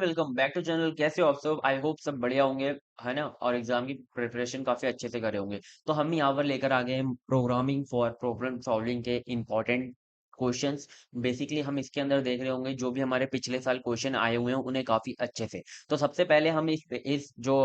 Welcome back to channel. कैसे हो आप सब? आई होप सब बढ़िया होंगे, है ना। और एग्जाम की प्रिपरेशन काफी अच्छे से करे होंगे। तो हम यहाँ पर लेकर आ गए हैं प्रोग्रामिंग फॉर प्रॉब्लम सॉल्विंग के इम्पोर्टेंट क्वेश्चंस। बेसिकली हम इसके अंदर देख रहे होंगे जो भी हमारे पिछले साल क्वेश्चन आए हुए हैं उन्हें काफी अच्छे से। तो सबसे पहले हम इस जो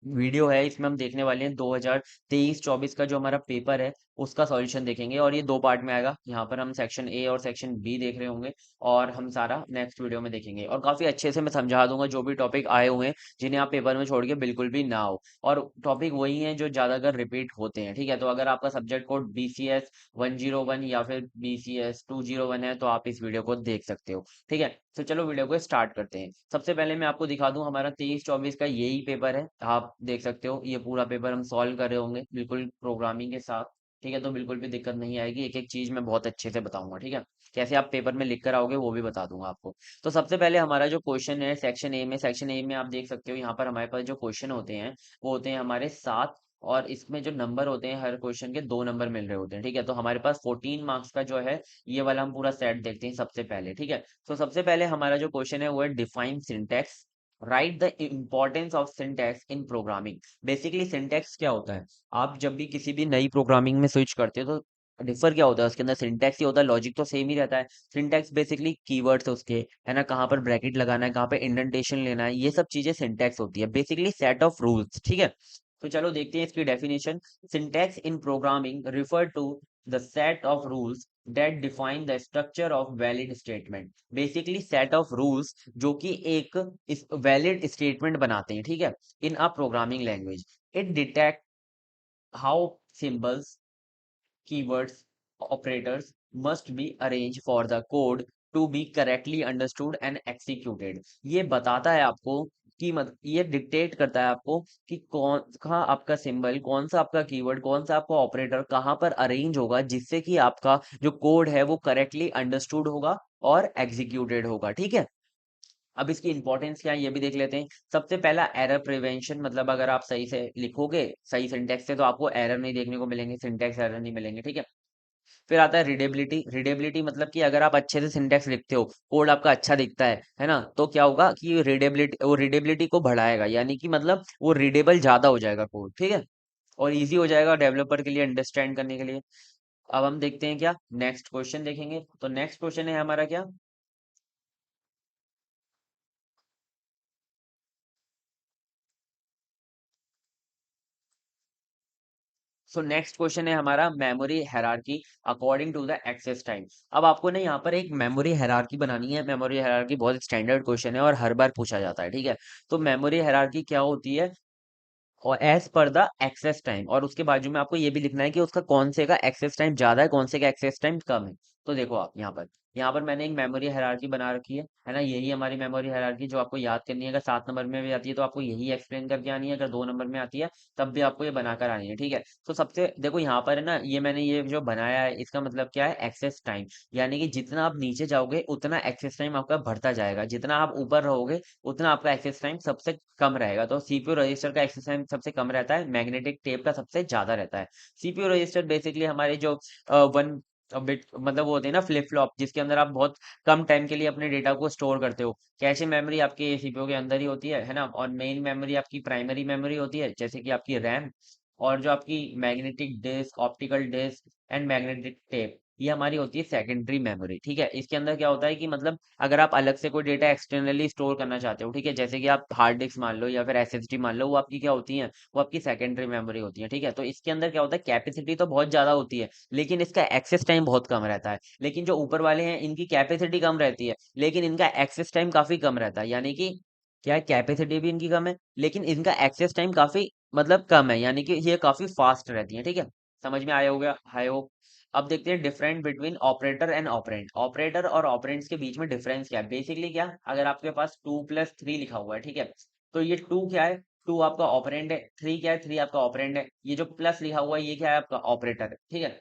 वीडियो है इसमें हम देखने वाले हैं 2023-24 का जो हमारा पेपर है उसका सॉल्यूशन देखेंगे, और ये दो पार्ट में आएगा। यहाँ पर हम सेक्शन ए और सेक्शन बी देख रहे होंगे, और हम सारा नेक्स्ट वीडियो में देखेंगे। और काफी अच्छे से मैं समझा दूंगा जो भी टॉपिक आए हुए हैं जिन्हें आप पेपर में छोड़ के बिल्कुल भी ना हो। और टॉपिक वही है जो ज्यादातर रिपीट होते हैं, ठीक है। तो अगर आपका सब्जेक्ट कोड BCS 101 या फिर BCS 201 है तो आप इस वीडियो को देख सकते हो, ठीक है। तो चलो वीडियो को स्टार्ट करते हैं। सबसे पहले मैं आपको दिखा दूं, हमारा 23-24 का यही पेपर है। आप देख सकते हो ये पूरा पेपर हम सॉल्व कर रहे होंगे बिल्कुल प्रोग्रामिंग के साथ, ठीक है। तो बिल्कुल भी दिक्कत नहीं आएगी, एक एक चीज मैं बहुत अच्छे से बताऊंगा, ठीक है। कैसे आप पेपर में लिख कर आओगे वो भी बता दूंगा आपको। तो सबसे पहले हमारा जो क्वेश्चन है सेक्शन ए में आप देख सकते हो यहाँ पर हमारे पास जो क्वेश्चन होते हैं वो होते हैं हमारे 7। और इसमें जो नंबर होते हैं हर क्वेश्चन के 2 नंबर मिल रहे होते हैं, ठीक है। तो हमारे पास 14 मार्क्स का जो है ये वाला हम पूरा सेट देखते हैं सबसे पहले, ठीक है। तो सबसे पहले हमारा जो क्वेश्चन है वो है define syntax, right the importance of syntax in programming. Basically syntax क्या होता है? आप जब भी किसी भी नई प्रोग्रामिंग में स्विच करते हो तो डिफर क्या होता है उसके अंदर? सिंटैक्स ही होता है, लॉजिक तो सेम ही रहता है। सिंटैक्स बेसिकली कीवर्ड्स है उसके, है ना, कहाँ पर ब्रैकेट लगाना है, कहाँ पे इंडेंटेशन लेना है, ये सब चीजें सिंटैक्स होती है, बेसिकली सेट ऑफ रूल्स, ठीक है। तो चलो देखते हैं इसकी definition. Syntax in programming refer to the set of rules that define the structure of valid statement। Basically set of rules जो कि एक इस वैलिड स्टेटमेंट बनाते हैं, ठीक है, in a programming language. It detect how symbols, keywords, operators must be arranged for the code to be correctly understood and executed। ये बताता है आपको कि ये डिक्टेट करता है आपको कि कौन सा आपका सिंबल, कौन सा आपका कीवर्ड, कौन सा आपका ऑपरेटर कहाँ पर अरेंज होगा जिससे कि आपका जो कोड है वो करेक्टली अंडरस्टूड होगा और एग्जीक्यूटेड होगा, ठीक है। अब इसकी इंपॉर्टेंस क्या है ये भी देख लेते हैं। सबसे पहला एरर प्रिवेंशन, मतलब अगर आप सही से लिखोगे सही सिंटेक्स से तो आपको एरर नहीं देखने को मिलेंगे, सिंटेक्स एरर नहीं मिलेंगे, ठीक है। फिर आता है रीडेबिलिटी। रीडेबिलिटी मतलब कि अगर आप अच्छे से सिंटेक्स लिखते हो, कोड आपका अच्छा दिखता है ना, तो क्या होगा कि रीडेबिलिटी को बढ़ाएगा, यानी कि मतलब वो रीडेबल ज्यादा हो जाएगा कोड, ठीक है। और इजी हो जाएगा डेवलपर के लिए अंडरस्टैंड करने के लिए। अब हम देखते हैं क्या नेक्स्ट क्वेश्चन देखेंगे। तो नेक्स्ट क्वेश्चन है हमारा क्या, सो नेक्स्ट क्वेश्चन है हमारा memory hierarchy according to the access time. अब आपको ना यहाँ पर एक मेमोरी हायरार्की बनानी है। मेमोरी हायरार्की बहुत स्टैंडर्ड क्वेश्चन है और हर बार पूछा जाता है, ठीक है। तो मेमोरी हायरार्की क्या होती है? और as per the access time, और उसके बाजू में आपको ये भी लिखना है कि उसका कौन से का एक्सेस टाइम ज्यादा है, कौन से का एक्सेस टाइम कम है। तो देखो आप यहाँ पर मैंने एक मेमोरी हायरार्की बना रखी है ना। यही हमारी मेमोरी हायरार्की जो आपको याद करनी है। अगर 7 नंबर में भी आती है तो आपको यही एक्सप्लेन करके आनी है, अगर 2 नंबर में आती है तब भी आपको ये बनाकर आनी है, ठीक है। तो सबसे देखो यहाँ पर है ना, ये मैंने ये जो बनाया है इसका मतलब क्या है? Access time. यानी कि जितना आप नीचे जाओगे उतना एक्सेस टाइम आपका बढ़ता जाएगा, जितना आप ऊपर रहोगे उतना आपका एक्सेस टाइम सबसे कम रहेगा। तो सीपीयू रजिस्टर का एक्सेस टाइम सबसे कम रहता है, मैग्नेटिक टेप का सबसे ज्यादा रहता है। सीपीयू रजिस्टर बेसिकली हमारे जो वन बिट मतलब वो होते हैं ना फ्लिप फ्लॉप, जिसके अंदर आप बहुत कम टाइम के लिए अपने डेटा को स्टोर करते हो। कैशे मेमोरी आपके सीपीयू के अंदर ही होती है ना। और मेन मेमोरी आपकी प्राइमरी मेमोरी होती है जैसे कि आपकी रैम। और जो आपकी magnetic disk, optical disk and magnetic tape, ये हमारी होती है सेकेंडरी मेमोरी, ठीक है। इसके अंदर क्या होता है कि मतलब अगर आप अलग से कोई डेटा एक्सटर्नली स्टोर करना चाहते हो, ठीक है, जैसे कि आप हार्ड डिस्क मान लो या फिर एसएसडी मान लो, वो आपकी क्या होती है? वो आपकी सेकेंडरी मेमोरी होती है, ठीक है। तो इसके अंदर क्या होता है, कैपेसिटी तो बहुत ज्यादा होती है लेकिन इसका एक्सेस टाइम बहुत कम रहता है। लेकिन जो ऊपर वाले हैं इनकी कैपेसिटी कम रहती है लेकिन इनका एक्सेस टाइम काफी कम रहता है। यानी कि क्या है, कैपेसिटी भी इनकी कम है लेकिन इनका एक्सेस टाइम काफी मतलब कम है, यानी कि ये काफी फास्ट रहती है, ठीक है। समझ में आया होगा आई होप। अब देखते हैं different between operator and operand. Operator और ऑपरेंड्स के बीच में डिफरेंस क्या है? बेसिकली क्या, अगर आपके पास 2+3 लिखा हुआ है, ठीक है, तो ये 2 क्या है? 2 आपका ऑपरेंड है। 3 क्या है? 3 आपका ऑपरेंड है। ये जो प्लस लिखा हुआ है ये क्या है? आपका ऑपरेटर है, ठीक है।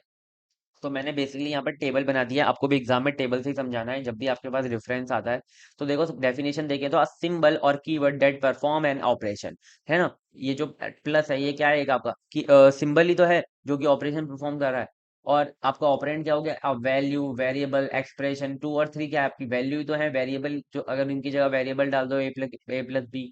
तो मैंने बेसिकली यहाँ पर टेबल बना दिया, आपको भी एग्जाम में टेबल से ही समझाना है जब भी आपके पास रेफरेंस आता है। तो देखो डेफिनेशन देखें तो, अ सिंबल और keyword that perform an operation, है ना। ये जो प्लस है ये क्या है? एक आपका सिंबल ही तो है जो कि ऑपरेशन परफॉर्म कर रहा है। और आपका ऑपरेंड क्या हो गया, अब वैल्यू, वेरिएबल, एक्सप्रेशन। 2 और 3 क्या है, आपकी वैल्यू ही तो है, वेरिएबल जो अगर इनकी जगह वेरिएबल डाल दो a प्लस बी।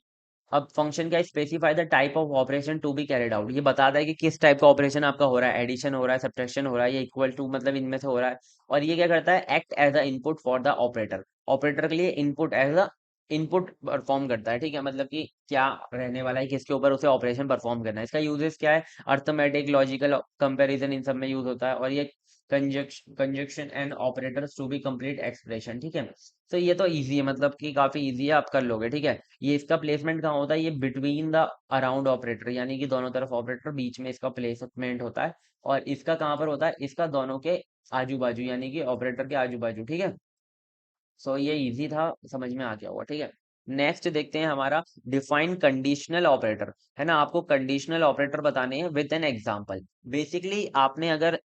अब फंक्शन क्या, specify the type of operation to be carried out, ये बताता है कि किस टाइप का ऑपरेशन आपका हो रहा है, एडिशन हो रहा है, सब्ट्रैक्शन हो रहा है, या इक्वल टू, मतलब इनमें से हो रहा है। और ये क्या करता है, act as a input for the operator, operator के लिए input as a input perform करता है, ठीक है, मतलब कि क्या रहने वाला है, किसके ऊपर उसे ऑपरेशन परफॉर्म करना है। इसका यूजेस क्या है, अर्थमेटिक, लॉजिकल कंपैरिजन, इन सब में यूज होता है। और ये conjunction and operators to be complete expression, ठीक है। तो ये तो इजी है, मतलब कि काफी इजी है, आप कर लोगे, ठीक है। ये इसका प्लेसमेंट कहाँ होता है, ये बिटवीन द अराउंड ऑपरेटर, यानी कि दोनों तरफ ऑपरेटर, बीच में इसका प्लेसमेंट होता है। और इसका कहाँ पर होता है, इसका दोनों के आजू बाजू, यानी कि ऑपरेटर के आजू बाजू, ठीक है। सो ये इजी था, समझ में आ गया होगा, ठीक है। नेक्स्ट देखते हैं हमारा डिफाइन कंडीशनल ऑपरेटर, है ना। आपको कंडीशनल ऑपरेटर बताने हैं विद एन एग्जांपल। बेसिकली आपने अगर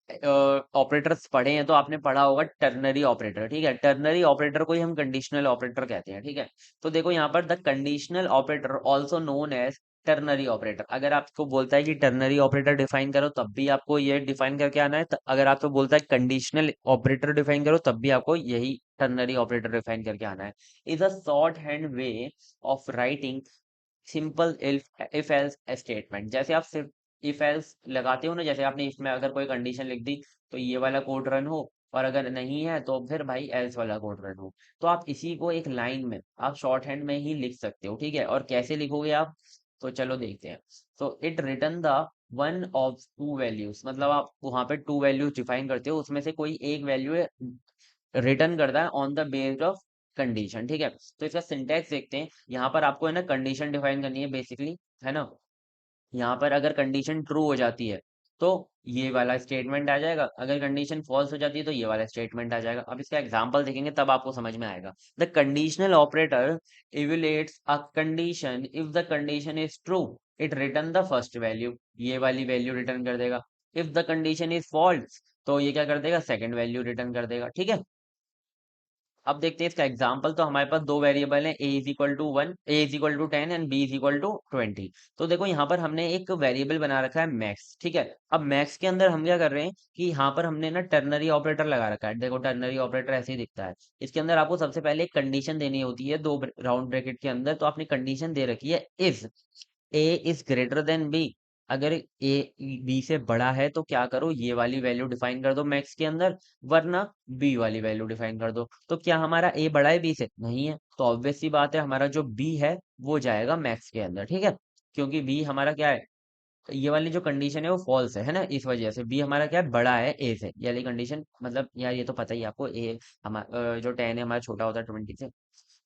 ऑपरेटर्स पढ़े हैं तो आपने पढ़ा होगा टर्नरी ऑपरेटर, ठीक है। टर्नरी ऑपरेटर को ही हम कंडीशनल ऑपरेटर कहते हैं, ठीक है। तो देखो यहाँ पर the conditional operator also known as ternary operator, अगर आपको बोलता है कि टर्नरी ऑपरेटर डिफाइन करो तब भी आपको ये डिफाइन करके आना है, अगर आपको बोलता है कंडीशनल ऑपरेटर डिफाइन करो तब भी आपको यही टर्नरी ऑपरेटर डिफाइन करके आना है। Is a short hand way of writing simple if else statement. जैसे आप सिर्फ इफ एल्स लगाते हो ना, जैसे आपने इसमें अगर कोई कंडीशन लिख दी तो ये वाला कोड रन हो, और अगर नहीं है तो फिर भाई एल्स वाला कोड रन हो। तो आप इसी को एक लाइन में आप शॉर्ट हैंड में ही लिख सकते हो, ठीक है। और कैसे लिखोगे आप, तो चलो देखते हैं। तो it return the one of to values, मतलब आप वहां पे टू वैल्यूज डिफाइन करते हो, उसमें से कोई एक वैल्यू रिटर्न करता है on the based of condition, ठीक है। तो इसका सिंटैक्स देखते हैं। यहाँ पर आपको है ना कंडीशन डिफाइन करनी है बेसिकली, है ना। यहाँ पर अगर कंडीशन ट्रू हो जाती है तो ये वाला स्टेटमेंट आ जाएगा, अगर कंडीशन फॉल्स हो जाती है तो ये वाला स्टेटमेंट आ जाएगा। अब इसका एग्जांपल देखेंगे तब आपको समझ में आएगा। The conditional operator evaluates a condition, if the condition is true it return the first value, ये वाली वैल्यू रिटर्न कर देगा। If the condition is false तो ये क्या कर देगा, सेकंड वैल्यू रिटर्न कर देगा, ठीक है। अब देखते हैं इसका एग्जाम्पल। तो हमारे पास दो वेरिएबल है, a=1, a=10 एंड b=20। तो देखो यहाँ पर हमने एक वेरिएबल बना रखा है मैक्स, ठीक है। अब मैक्स के अंदर हम क्या कर रहे हैं कि यहाँ पर हमने ना टर्नरी ऑपरेटर लगा रखा है। देखो टर्नरी ऑपरेटर ऐसे ही दिखता है। इसके अंदर आपको सबसे पहले एक कंडीशन देनी होती है, दो राउंड ब्रैकेट के अंदर। तो आपने कंडीशन दे रखी है if a is greater than b, अगर ए बी से बड़ा है तो क्या करो, ये वाली वैल्यू डिफाइन कर दो मैक्स के अंदर, वरना बी वाली वैल्यू डिफाइन कर दो। तो क्या हमारा ए बड़ा है बी से, नहीं है, तो ऑब्वियस सी बात है हमारा जो बी है वो जाएगा मैक्स के अंदर, ठीक है। क्योंकि बी हमारा क्या है, ये वाली जो कंडीशन है वो फॉल्स है ना, इस वजह से बी हमारा क्या है, बड़ा है ए से, ये वाली कंडीशन, मतलब यार ये तो पता ही है आपको, ए हमारा जो 10 है हमारा छोटा होता है 20 से।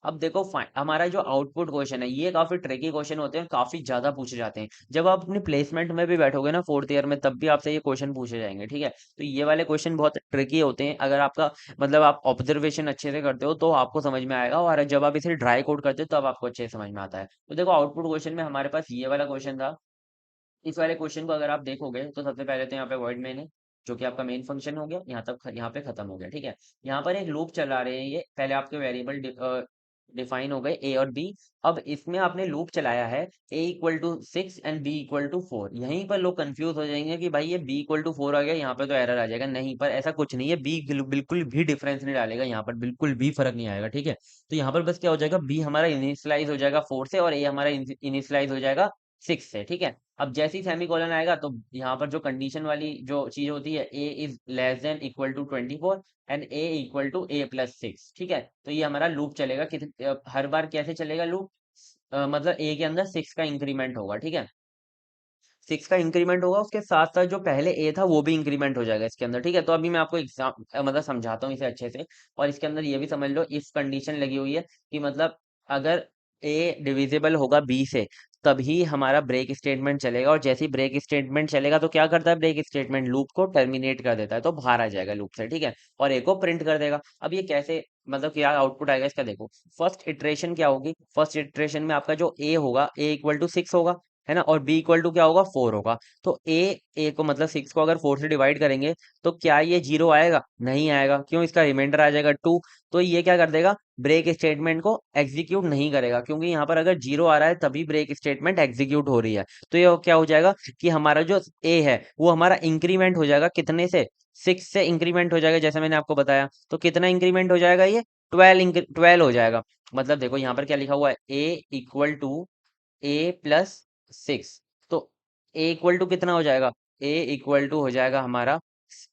अब देखो हमारा जो आउटपुट क्वेश्चन है ये काफी ट्रिकी क्वेश्चन होते हैं, काफी ज्यादा पूछे जाते हैं। जब आप अपने प्लेसमेंट में भी बैठोगे ना फोर्थ ईयर में, तब भी आपसे ये क्वेश्चन पूछे जाएंगे, ठीक है। तो ये वाले क्वेश्चन बहुत ट्रिकी होते हैं, अगर आपका मतलब आप ऑब्जर्वेशन अच्छे से करते हो तो आपको समझ में आएगा, और जब आप इसे ड्राई कोड करते हो तब आपको अच्छे से समझ में आता है। तो देखो आउटपुट क्वेश्चन में हमारे पास ये वाला क्वेश्चन था। इस वाले क्वेश्चन को अगर आप देखोगे तो सबसे पहले तो यहाँ पे वॉइड मेन है, जो कि आपका मेन फंक्शन हो गया, यहाँ तक यहाँ पे खत्म हो गया, ठीक है। यहाँ पर एक लूप चला रहे हैं, ये पहले आपके वेरिएबल डिफाइन हो गए ए और बी। अब इसमें आपने लूप चलाया है a=6 एंड b=4। यहीं पर लोग कंफ्यूज हो जाएंगे कि भाई ये b=4 आ गया, यहाँ पे तो एरर आ जाएगा। नहीं, पर ऐसा कुछ नहीं है, बी बिल्कुल भी डिफरेंस नहीं डालेगा, यहाँ पर बिल्कुल भी फर्क नहीं आएगा, ठीक है। तो यहाँ पर बस क्या हो जाएगा, बी हमारा इनिशियलाइज हो जाएगा 4 से और ए हमारा इनिशियलाइज हो जाएगा 6 से, ठीक है। अब जैसे ही सेमीकोलन आएगा तो यहाँ पर जो कंडीशन वाली जो चीज होती है, a is less than equal to 24 and a equal to a+6, ठीक है। तो ये हमारा लूप चलेगा हर बार कैसे चलेगा लूप, मतलब ए के अंदर 6 का इंक्रीमेंट होगा, ठीक है। 6 का इंक्रीमेंट होगा, उसके साथ साथ जो पहले ए था वो भी इंक्रीमेंट हो जाएगा इसके अंदर, ठीक है। तो अभी मैं आपको एग्जाम मतलब समझाता हूँ इसे अच्छे से। और इसके अंदर ये भी समझ लो, इफ कंडीशन लगी हुई है कि मतलब अगर ए डिविजिबल होगा बी से तभी हमारा ब्रेक स्टेटमेंट चलेगा, और जैसे ही ब्रेक स्टेटमेंट चलेगा तो क्या करता है, ब्रेक स्टेटमेंट लूप को टर्मिनेट कर देता है, तो बाहर आ जाएगा लूप से, ठीक है। और ए को प्रिंट कर देगा। अब ये कैसे, मतलब क्या आउटपुट आएगा इसका, देखो फर्स्ट इटरेशन क्या होगी, फर्स्ट इटरेशन में आपका जो ए होगा, a=6 होगा, है ना, और बी इक्वल टू क्या होगा, 4 होगा। तो ए को मतलब 6 को अगर 4 से डिवाइड करेंगे तो क्या ये 0 आएगा, नहीं आएगा, क्यों, इसका रिमाइंडर आ जाएगा 2। तो ये क्या कर देगा, ब्रेक स्टेटमेंट को एग्जीक्यूट नहीं करेगा, क्योंकि यहाँ पर अगर 0 आ रहा है तभी ब्रेक स्टेटमेंट एग्जीक्यूट हो रही है। तो ये क्या हो जाएगा कि हमारा जो ए है वो हमारा इंक्रीमेंट हो जाएगा, कितने से, 6 से इंक्रीमेंट हो जाएगा, जैसे मैंने आपको बताया। तो कितना इंक्रीमेंट हो जाएगा ये, 12 हो जाएगा। मतलब देखो यहाँ पर क्या लिखा हुआ है, ए इक्वल टू A+6। तो ए इक्वल टू कितना हो जाएगा, ए इक्वल टू हो जाएगा हमारा,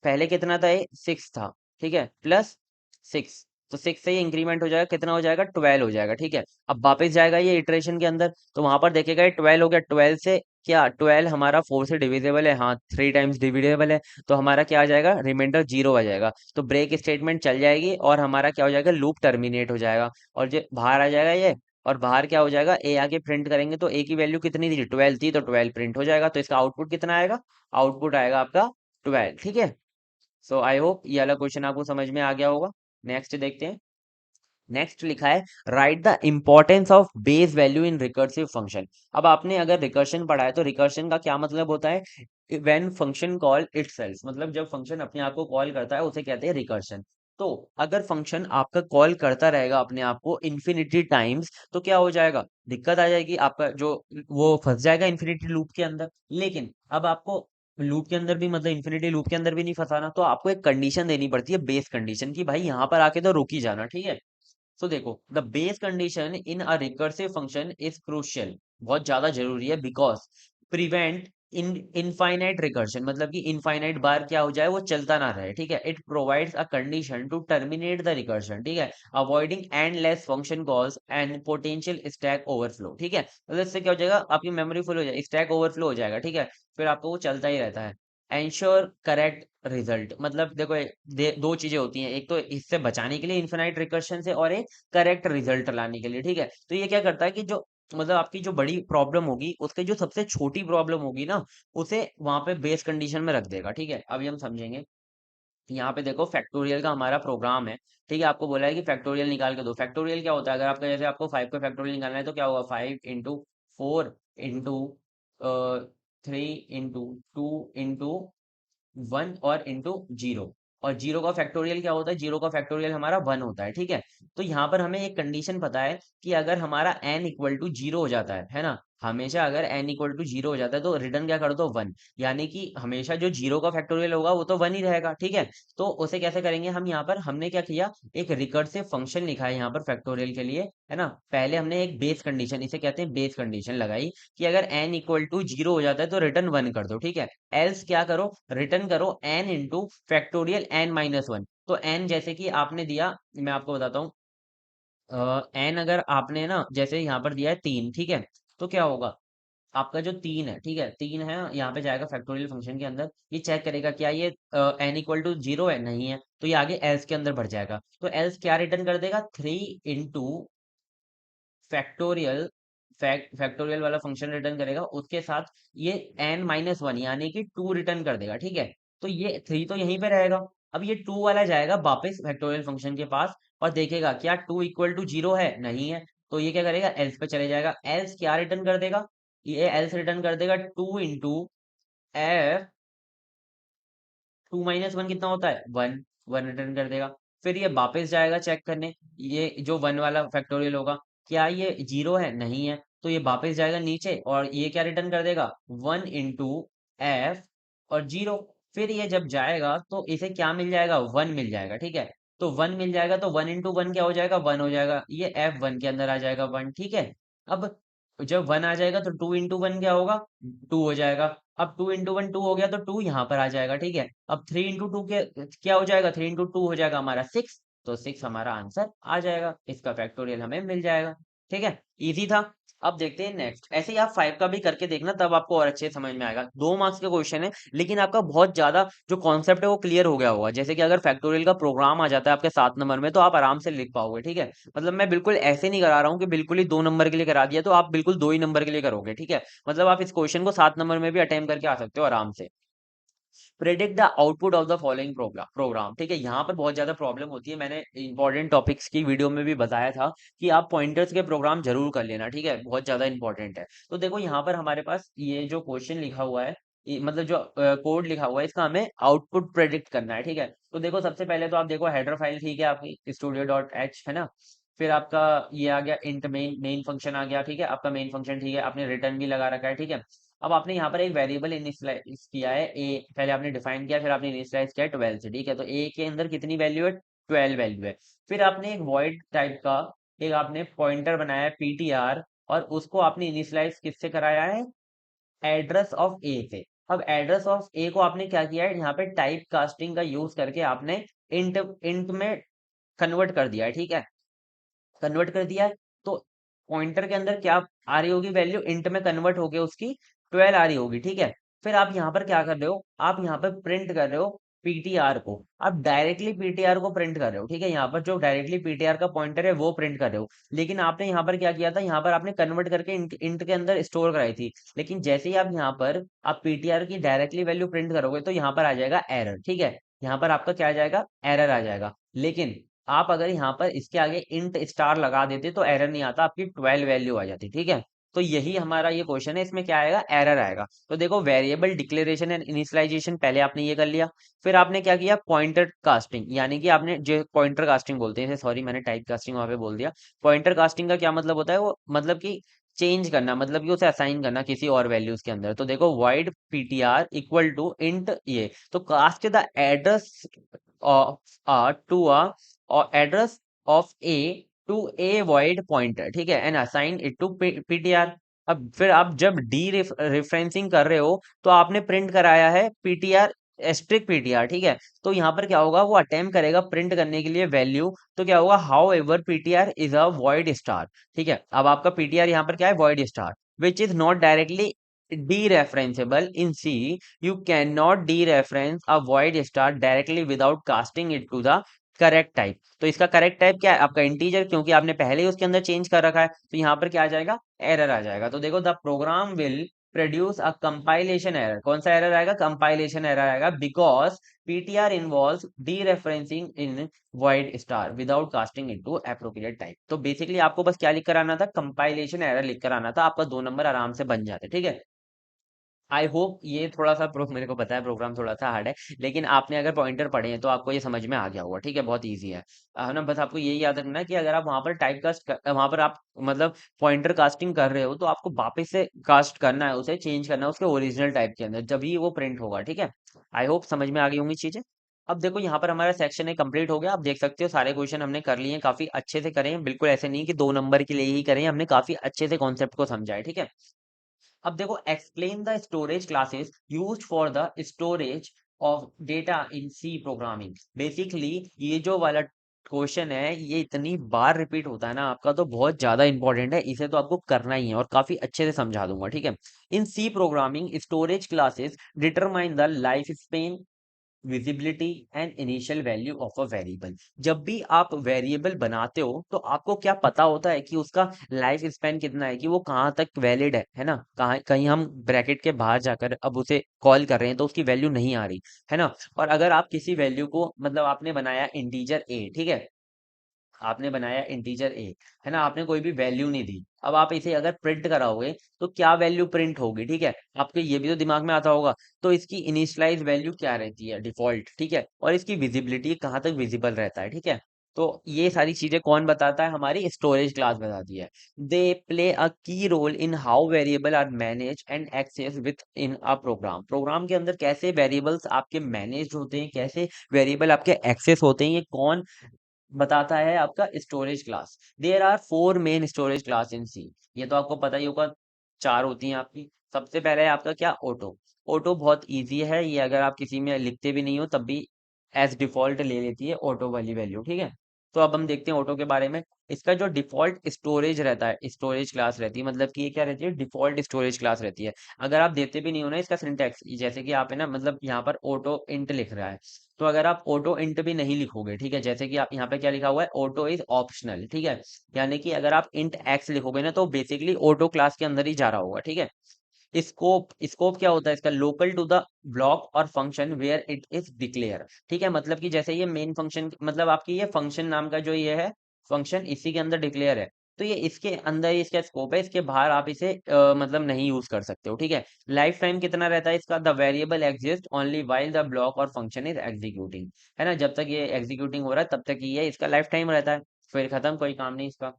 पहले कितना था, ए 6 था, ठीक है, +6। तो 6 से ये इंक्रीमेंट हो जाएगा, कितना हो जाएगा, 12 हो जाएगा, ठीक है। अब वापस जाएगा ये इटरेशन के अंदर, तो वहां पर देखेगा ये 12 हो गया, 12 से क्या, 12 हमारा 4 से डिविजिबल है, हाँ 3 टाइम्स डिविजिबल है। तो हमारा क्या आ जाएगा, रिमाइंडर 0 आ जाएगा। तो ब्रेक स्टेटमेंट चल जाएगी और हमारा क्या हो जाएगा, लूप टर्मिनेट हो जाएगा। और जो बाहर आ जाएगा ये, और बाहर क्या हो जाएगा, ए आके प्रिंट करेंगे तो ए की वैल्यू कितनी थी, 12 थी, तो 12 प्रिंट हो जाएगा। तो इसका आउटपुट कितना आएगा, आउटपुट आएगा आपका 12, ठीक है। सो आई होप ये वाला क्वेश्चन आपको समझ में आ गया होगा। नेक्स्ट देखते हैं। नेक्स्ट लिखा है, right the importance of base value in recursive function. अब आपने अगर रिकर्शन पढ़ा है तो रिकर्शन का क्या मतलब होता है, व्हेन फंक्शन कॉल इटसेल्फ, मतलब जब फंक्शन अपने आप को कॉल करता है उसे कहते हैं रिकर्शन। तो अगर फंक्शन आपका कॉल करता रहेगा अपने आप को इन्फिनिटी टाइम्स, तो क्या हो जाएगा, दिक्कत आ जाएगी, आपका जो वो फंस जाएगा इन्फिनिटी लूप के अंदर। लेकिन अब आपको लूप के अंदर भी, मतलब इन्फिनिटी लूप के अंदर भी नहीं फंसाना, तो आपको एक कंडीशन देनी पड़ती है, बेस कंडीशन, की भाई यहाँ पर आके तो रुक ही जाना, ठीक है। सो देखो, the base condition in a recursive function is crucial, बहुत ज्यादा जरूरी है, because prevent in infinite recursion, मतलब कि इनफाइनाइट बार क्या हो जाए, वो चलता ना रहे, ठीक है। It provides a condition to terminate the recursion, ठीक है, avoiding endless function calls and potential stack overflow, ठीक है। मतलब इससे क्या हो जाएगा, आपकी मेमोरी फुल हो जाएगी, स्टैक ओवरफ्लो हो जाएगा, ठीक है। फिर आपको वो चलता ही रहता है। एंश्योर करेक्ट रिजल्ट, मतलब देखो दो चीजें होती हैं, एक तो इससे बचाने के लिए इन्फिनाइट रिकर्शन से, और एक करेक्ट रिजल्ट लाने के लिए, ठीक है। तो ये क्या करता है कि जो, मतलब आपकी जो बड़ी प्रॉब्लम होगी उसके जो सबसे छोटी प्रॉब्लम होगी ना, उसे वहां पे बेस कंडीशन में रख देगा, ठीक है। अभी हम समझेंगे। यहाँ पे देखो फैक्टोरियल का हमारा प्रोग्राम है, ठीक है। आपको बोला है कि फैक्टोरियल निकाल के दो। फैक्टोरियल क्या होता है, अगर आपका जैसे आपको 5 का फैक्टोरियल निकालना है तो क्या होगा, 5 × 4 इंटू 3 × 2 × 1 और इंटू 0। और 0 का फैक्टोरियल क्या होता है, 0 का फैक्टोरियल हमारा 1 होता है, ठीक है। तो यहाँ पर हमें एक कंडीशन पता है कि अगर हमारा n इक्वल टू 0 हो जाता है ना, हमेशा अगर n इक्वल टू 0 हो जाता है तो रिटर्न क्या कर दो, 1। यानी कि हमेशा जो 0 का फैक्टोरियल होगा वो तो 1 ही रहेगा, ठीक है। तो उसे कैसे करेंगे हम, यहाँ पर हमने क्या किया, एक रिकर्सिव फंक्शन लिखा है यहाँ पर फैक्टोरियल के लिए, है ना। पहले हमने एक बेस कंडीशन, इसे कहते हैं बेस कंडीशन, लगाई कि अगर n इक्वल टू 0 हो जाता है तो रिटर्न 1 कर दो, ठीक है। एल्स क्या करो, रिटर्न करो n इंटू फैक्टोरियल n-1। तो n जैसे कि आपने दिया, मैं आपको बताता हूँ, n अगर आपने ना जैसे यहाँ पर दिया है 3, ठीक है। तो क्या होगा, आपका जो 3 है, ठीक है, 3 है, यहाँ पे जाएगा फैक्टोरियल फंक्शन के अंदर, ये चेक करेगा क्या ये n इक्वल टू 0 है, नहीं है, तो ये आगे एल्स के अंदर बढ़ जाएगा। तो एल्स क्या रिटर्न कर देगा, 3 इंटू फैक्टोरियल, फैक्टोरियल वाला फंक्शन रिटर्न करेगा, उसके साथ ये n-1 यानी कि 2 रिटर्न कर देगा, ठीक है। तो ये 3 तो यहीं पे रहेगा। अब ये 2 वाला जाएगा वापस फैक्टोरियल फंक्शन के पास और देखेगा क्या 2 इक्वल टू 0 है, नहीं है। तो ये क्या करेगा, एल्स पे चले जाएगा। एल्स क्या रिटर्न कर देगा, ये एल्स रिटर्न कर देगा 2 इंटू एफ, 2-1 कितना होता है, 1, 1 रिटर्न कर देगा। फिर ये वापस जाएगा चेक करने, ये जो 1 वाला फैक्टोरियल होगा, क्या ये 0 है, नहीं है। तो ये वापस जाएगा नीचे और ये क्या रिटर्न कर देगा, 1 इंटू एफ और 0। फिर ये जब जाएगा तो इसे क्या मिल जाएगा, 1 मिल जाएगा, ठीक है। तो 1 मिल जाएगा तो 1 इंटू 1 क्या हो जाएगा, 1 हो जाएगा, ये F1 के अंदर आ जाएगा 1, ठीक है। अब जब 1 आ जाएगा तो 2 इंटू 1 क्या होगा, 2 हो जाएगा। अब 2 इंटू 1 2 हो गया तो 2 यहाँ पर आ जाएगा, ठीक है। अब 3 इंटू 2 क्या हो जाएगा, 3 इंटू 2 हो जाएगा हमारा 6। तो 6 हमारा आंसर आ जाएगा, इसका फैक्टोरियल हमें मिल जाएगा, ठीक है। इजी था। अब देखते हैं नेक्स्ट, ऐसे ही आप 5 का भी करके देखना, तब आपको और अच्छे से समझ में आएगा। 2 मार्क्स का क्वेश्चन है, लेकिन आपका बहुत ज्यादा जो कॉन्सेप्ट है वो क्लियर हो गया होगा। जैसे कि अगर फैक्टोरियल का प्रोग्राम आ जाता है आपके 7 नंबर में तो आप आराम से लिख पाओगे, ठीक है। मतलब मैं बिल्कुल ऐसे नहीं करा रहा हूँ कि बिल्कुल ही 2 नंबर के लिए करा दिया तो आप बिल्कुल 2 ही नंबर के लिए करोगे, ठीक है। मतलब आप इस क्वेश्चन को 7 नंबर में भी अटेम्प्ट करके आ सकते हो आराम से। Predict the output of the following programme. ठीक है, यहाँ पर बहुत ज्यादा प्रॉब्लम होती है, मैंने इंपॉर्टेंट टॉपिक्स की वीडियो में भी बताया था कि आप पॉइंटर्स के प्रोग्राम जरूर कर लेना। ठीक है, बहुत ज्यादा इंपॉर्टेंट है। तो देखो यहाँ पर हमारे पास ये जो क्वेश्चन लिखा हुआ है, मतलब जो कोड लिखा हुआ है, इसका हमें आउटपुट प्रेडिक्ट करना है। ठीक है, तो देखो सबसे पहले तो आप देखो हेडर फाइल ठीक है आपकी studio.h है ना। फिर आपका ये आ गया इंट मेन फंक्शन आ गया। ठीक है, आपका मेन फंक्शन ठीक है, आपने रिटर्न भी लगा रखा है। ठीक है, अब आपने यहाँ पर एक वेरिएबल इनिशियलाइज किया है ए, पहले आपने डिफाइन किया, फिर आपने इनिशियलाइज किया 12 से। ठीक है, तो ए के अंदर कितनी वैल्यू है, 12 वैल्यू है। फिर आपने एक वॉइड टाइप का एक आपने पॉइंटर बनाया है पीटीआर, और उसको आपने इनिशियलाइज किससे कराया है, एड्रेस ऑफ ए से। अब एड्रेस ऑफ ए को आपने क्या किया है, यहाँ पे टाइप कास्टिंग का यूज करके आपने इंट इंट में कन्वर्ट कर दिया है। ठीक है, कन्वर्ट कर दिया है, तो पॉइंटर के अंदर क्या आ रही होगी वैल्यू, इंट में कन्वर्ट होके उसकी 12 आ रही होगी। ठीक है, फिर आप यहाँ पर क्या कर रहे हो, आप यहाँ पर प्रिंट कर रहे हो पीटीआर को, आप डायरेक्टली पीटीआर को प्रिंट कर रहे हो। ठीक है, यहाँ पर जो डायरेक्टली पीटीआर का पॉइंटर है वो प्रिंट कर रहे हो, लेकिन आपने यहाँ पर क्या किया था, यहाँ पर आपने कन्वर्ट करके इंट के अंदर स्टोर कराई थी। लेकिन जैसे ही आप यहाँ पर आप पीटीआर की डायरेक्टली वैल्यू प्रिंट करोगे तो यहाँ पर आ जाएगा एरर। ठीक है, यहाँ पर आपका क्या आ जाएगा, एरर आ जाएगा। लेकिन आप अगर यहाँ पर इसके आगे इंट स्टार लगा देते तो एरर नहीं आता, आपकी 12 वैल्यू आ जाती। ठीक है, तो यही हमारा ये क्वेश्चन है, इसमें क्या आएगा, एरर आएगा। तो देखो वेरिएबल डिक्लेरेशन एंड इनिशियलाइजेशन पहले आपने ये कर लिया। फिर आपने क्या किया, पॉइंटर कास्टिंग, यानी कि आपने जो पॉइंटर कास्टिंग बोलते हैं, सॉरी मैंने टाइप कास्टिंग वहां पे बोल दिया। पॉइंटर कास्टिंग का क्या मतलब होता है, वो मतलब कि चेंज करना, मतलब कि उसे असाइन करना किसी और वैल्यूज के अंदर। तो देखो void ptr equal to int ये, तो कास्ट द एड्रेस टू और address of a to a void pointer. ठीक है, and assign it to PTR. अब फिर आप जब डी रेफरेंसिंग कर रहे हो तो आपने प्रिंट कराया है पीटीआर एस्ट्रिक पीटीआर। ठीक है, तो यहाँ पर क्या होगा, वो अटेम्प्ट करेगा प्रिंट करने के लिए वैल्यू, तो क्या होगा, how ever PTR is a void star. ठीक है, अब आपका पीटीआर यहाँ पर क्या है, void star, which is not directly dereferenceable in C. You cannot dereference a void star directly without casting it to the correct type. तो इसका करेक्ट टाइप क्या है, आपका इंटीजर, क्योंकि आपने पहले ही उसके अंदर चेंज कर रखा है, तो यहाँ पर क्या आ जाएगा, एरर आ जाएगा। तो देखो the program will produce a compilation error. कौन सा एरर आएगा, कंपाइलेशन एरर आएगा, because PTR involves dereferencing in void star without casting into appropriate type. तो बेसिकली आपको बस क्या लिख कर आना था, कंपाइलेशन एरर लिख कर आना था, आपका 2 नंबर आराम से बन जाते। ठीक है, आई होप ये थोड़ा सा प्रो मेरे को पता है प्रोग्राम थोड़ा सा हार्ड है, लेकिन आपने अगर पॉइंटर पढ़े हैं तो आपको ये समझ में आ गया होगा। ठीक है, बहुत इजी है ना। बस आपको यही याद रखना है कि अगर आप वहां पर टाइप कास्ट वहां पर आप मतलब पॉइंटर कास्टिंग कर रहे हो तो आपको वापस से कास्ट करना है, उसे चेंज करना है उसके ओरिजिनल टाइप के अंदर, जब ही वो प्रिंट होगा। ठीक है, आई होप समझ में आ गई होंगी चीजें। अब देखो यहाँ पर हमारा सेक्शन है कंप्लीट हो गया, आप देख सकते हो सारे क्वेश्चन हमने कर लिए हैं, काफी अच्छे से करें हैं, बिल्कुल ऐसे नहीं कि 2 नंबर के लिए ही करें, हमने काफी अच्छे से कॉन्सेप्ट को समझा है। ठीक है, अब देखो explain the storage classes used for the storage of data in C programming. Basically ये जो वाला क्वेश्चन है ये इतनी बार रिपीट होता है ना आपका, तो बहुत ज्यादा इंपॉर्टेंट है, इसे तो आपको करना ही है और काफी अच्छे से समझा दूंगा। ठीक है, in C programming storage classes determine the life span, visibility and initial value of a variable. जब भी आप वेरिएबल बनाते हो तो आपको क्या पता होता है कि उसका लाइफ स्पैन कितना है, कि वो कहाँ तक वैलिड है ना, कहाँ कहीं हम ब्रैकेट के बाहर जाकर अब उसे कॉल कर रहे हैं तो उसकी वैल्यू नहीं आ रही है ना। और अगर आप किसी वैल्यू को मतलब आपने बनाया इंटीजर ए, ठीक है, आपने बनाया इंटीजर ए है ना, आपने कोई भी वैल्यू नहीं दी, अब आप इसे अगर प्रिंट कराओगे तो क्या वैल्यू प्रिंट होगी, ठीक है, आपके ये भी तो दिमाग में आता होगा। तो इसकी इनिशियलाइज वैल्यू क्या रहती है, डिफॉल्ट। ठीक है, और इसकी विजिबिलिटी कहाँ तक विजिबल रहता है। ठीक है, तो ये सारी चीजें कौन बताता है, हमारी स्टोरेज क्लास बताती है। दे play a key role in how variable are manage and access within a program. Program के अंदर कैसे वेरिएबल्स आपके मैनेज होते हैं, कैसे वेरिएबल आपके एक्सेस होते हैं, ये कौन बताता है, आपका storage class. There are 4 main storage class in C, ये तो आपको पता ही होगा, 4 होती हैं आपकी। सबसे पहले है आपका क्या, ऑटो। ऑटो बहुत इजी है, ये अगर आप किसी में लिखते भी नहीं हो तब भी एज डिफॉल्ट ले लेती है ऑटो वाली वैल्यू। ठीक है, तो अब हम देखते हैं ऑटो के बारे में। इसका जो डिफॉल्ट स्टोरेज रहता है, स्टोरेज क्लास रहती है, मतलब कि ये क्या रहती है, डिफॉल्ट स्टोरेज क्लास रहती है। अगर आप देते भी नहीं हो ना इसका सिंटैक्स, जैसे कि आप है ना, मतलब यहाँ पर ऑटो इंट लिख रहा है, तो अगर आप ऑटो इंट भी नहीं लिखोगे, ठीक है, जैसे कि आप यहाँ पे क्या लिखा हुआ है, ऑटो इज ऑप्शनल। ठीक है, यानी कि अगर आप इंट एक्स लिखोगे ना तो बेसिकली ऑटो क्लास के अंदर ही जा रहा होगा। ठीक है, स्कोप स्कोप क्या होता है इसका? लोकल टू द ब्लॉक और function where it is declare. ठीक है, मतलब कि जैसे ये मेन फंक्शन, मतलब आपकी ये फंक्शन नाम का जो ये है फंक्शन, इसी के अंदर डिक्लेयर है, तो ये इसके अंदर ही इसका स्कोप है, इसके बाहर आप इसे मतलब नहीं यूज कर सकते हो। ठीक है, लाइफ टाइम कितना रहता है इसका? The variable exist only while the block और फंक्शन इज एग्जीक्यूटिंग, है ना, जब तक ये एग्जीक्यूटिंग हो रहा है तब तक ये इसका लाइफ टाइम रहता है, फिर खत्म, कोई काम नहीं इसका।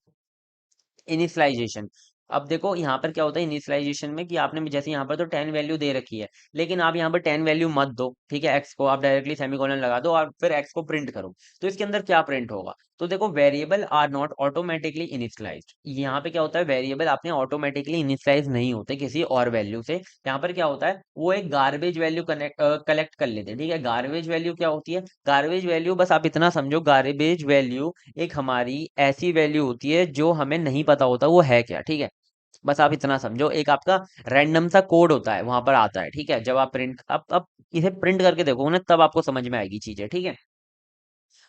इनिशियलाइजेशन। अब देखो यहाँ पर क्या होता है इनिशियलाइजेशन में, कि आपने जैसे यहाँ पर तो 10 वैल्यू दे रखी है, लेकिन आप यहाँ पर 10 वैल्यू मत दो, ठीक है, एक्स को आप डायरेक्टली सेमीकोलन लगा दो और फिर एक्स को प्रिंट करो, तो इसके अंदर क्या प्रिंट होगा? तो देखो, variable are not automatically initialized. यहाँ पे क्या होता है, वेरिएबल आपने ऑटोमेटिकली इनिशियलाइज नहीं होते किसी और वैल्यू से। यहाँ पर क्या होता है, वो एक गार्बेज वैल्यू कलेक्ट कर लेते हैं। ठीक है, गार्बेज वैल्यू क्या होती है? गार्बेज वैल्यू बस आप इतना समझो, गार्बेज वैल्यू एक हमारी ऐसी वैल्यू होती है जो हमें नहीं पता होता वो है क्या। ठीक है, बस आप इतना समझो, एक आपका रैंडम सा कोड होता है वहां पर आता है। ठीक है, जब आप प्रिंट अब इसे प्रिंट करके देखो ना, तब आपको समझ में आएगी चीजें। ठीक है,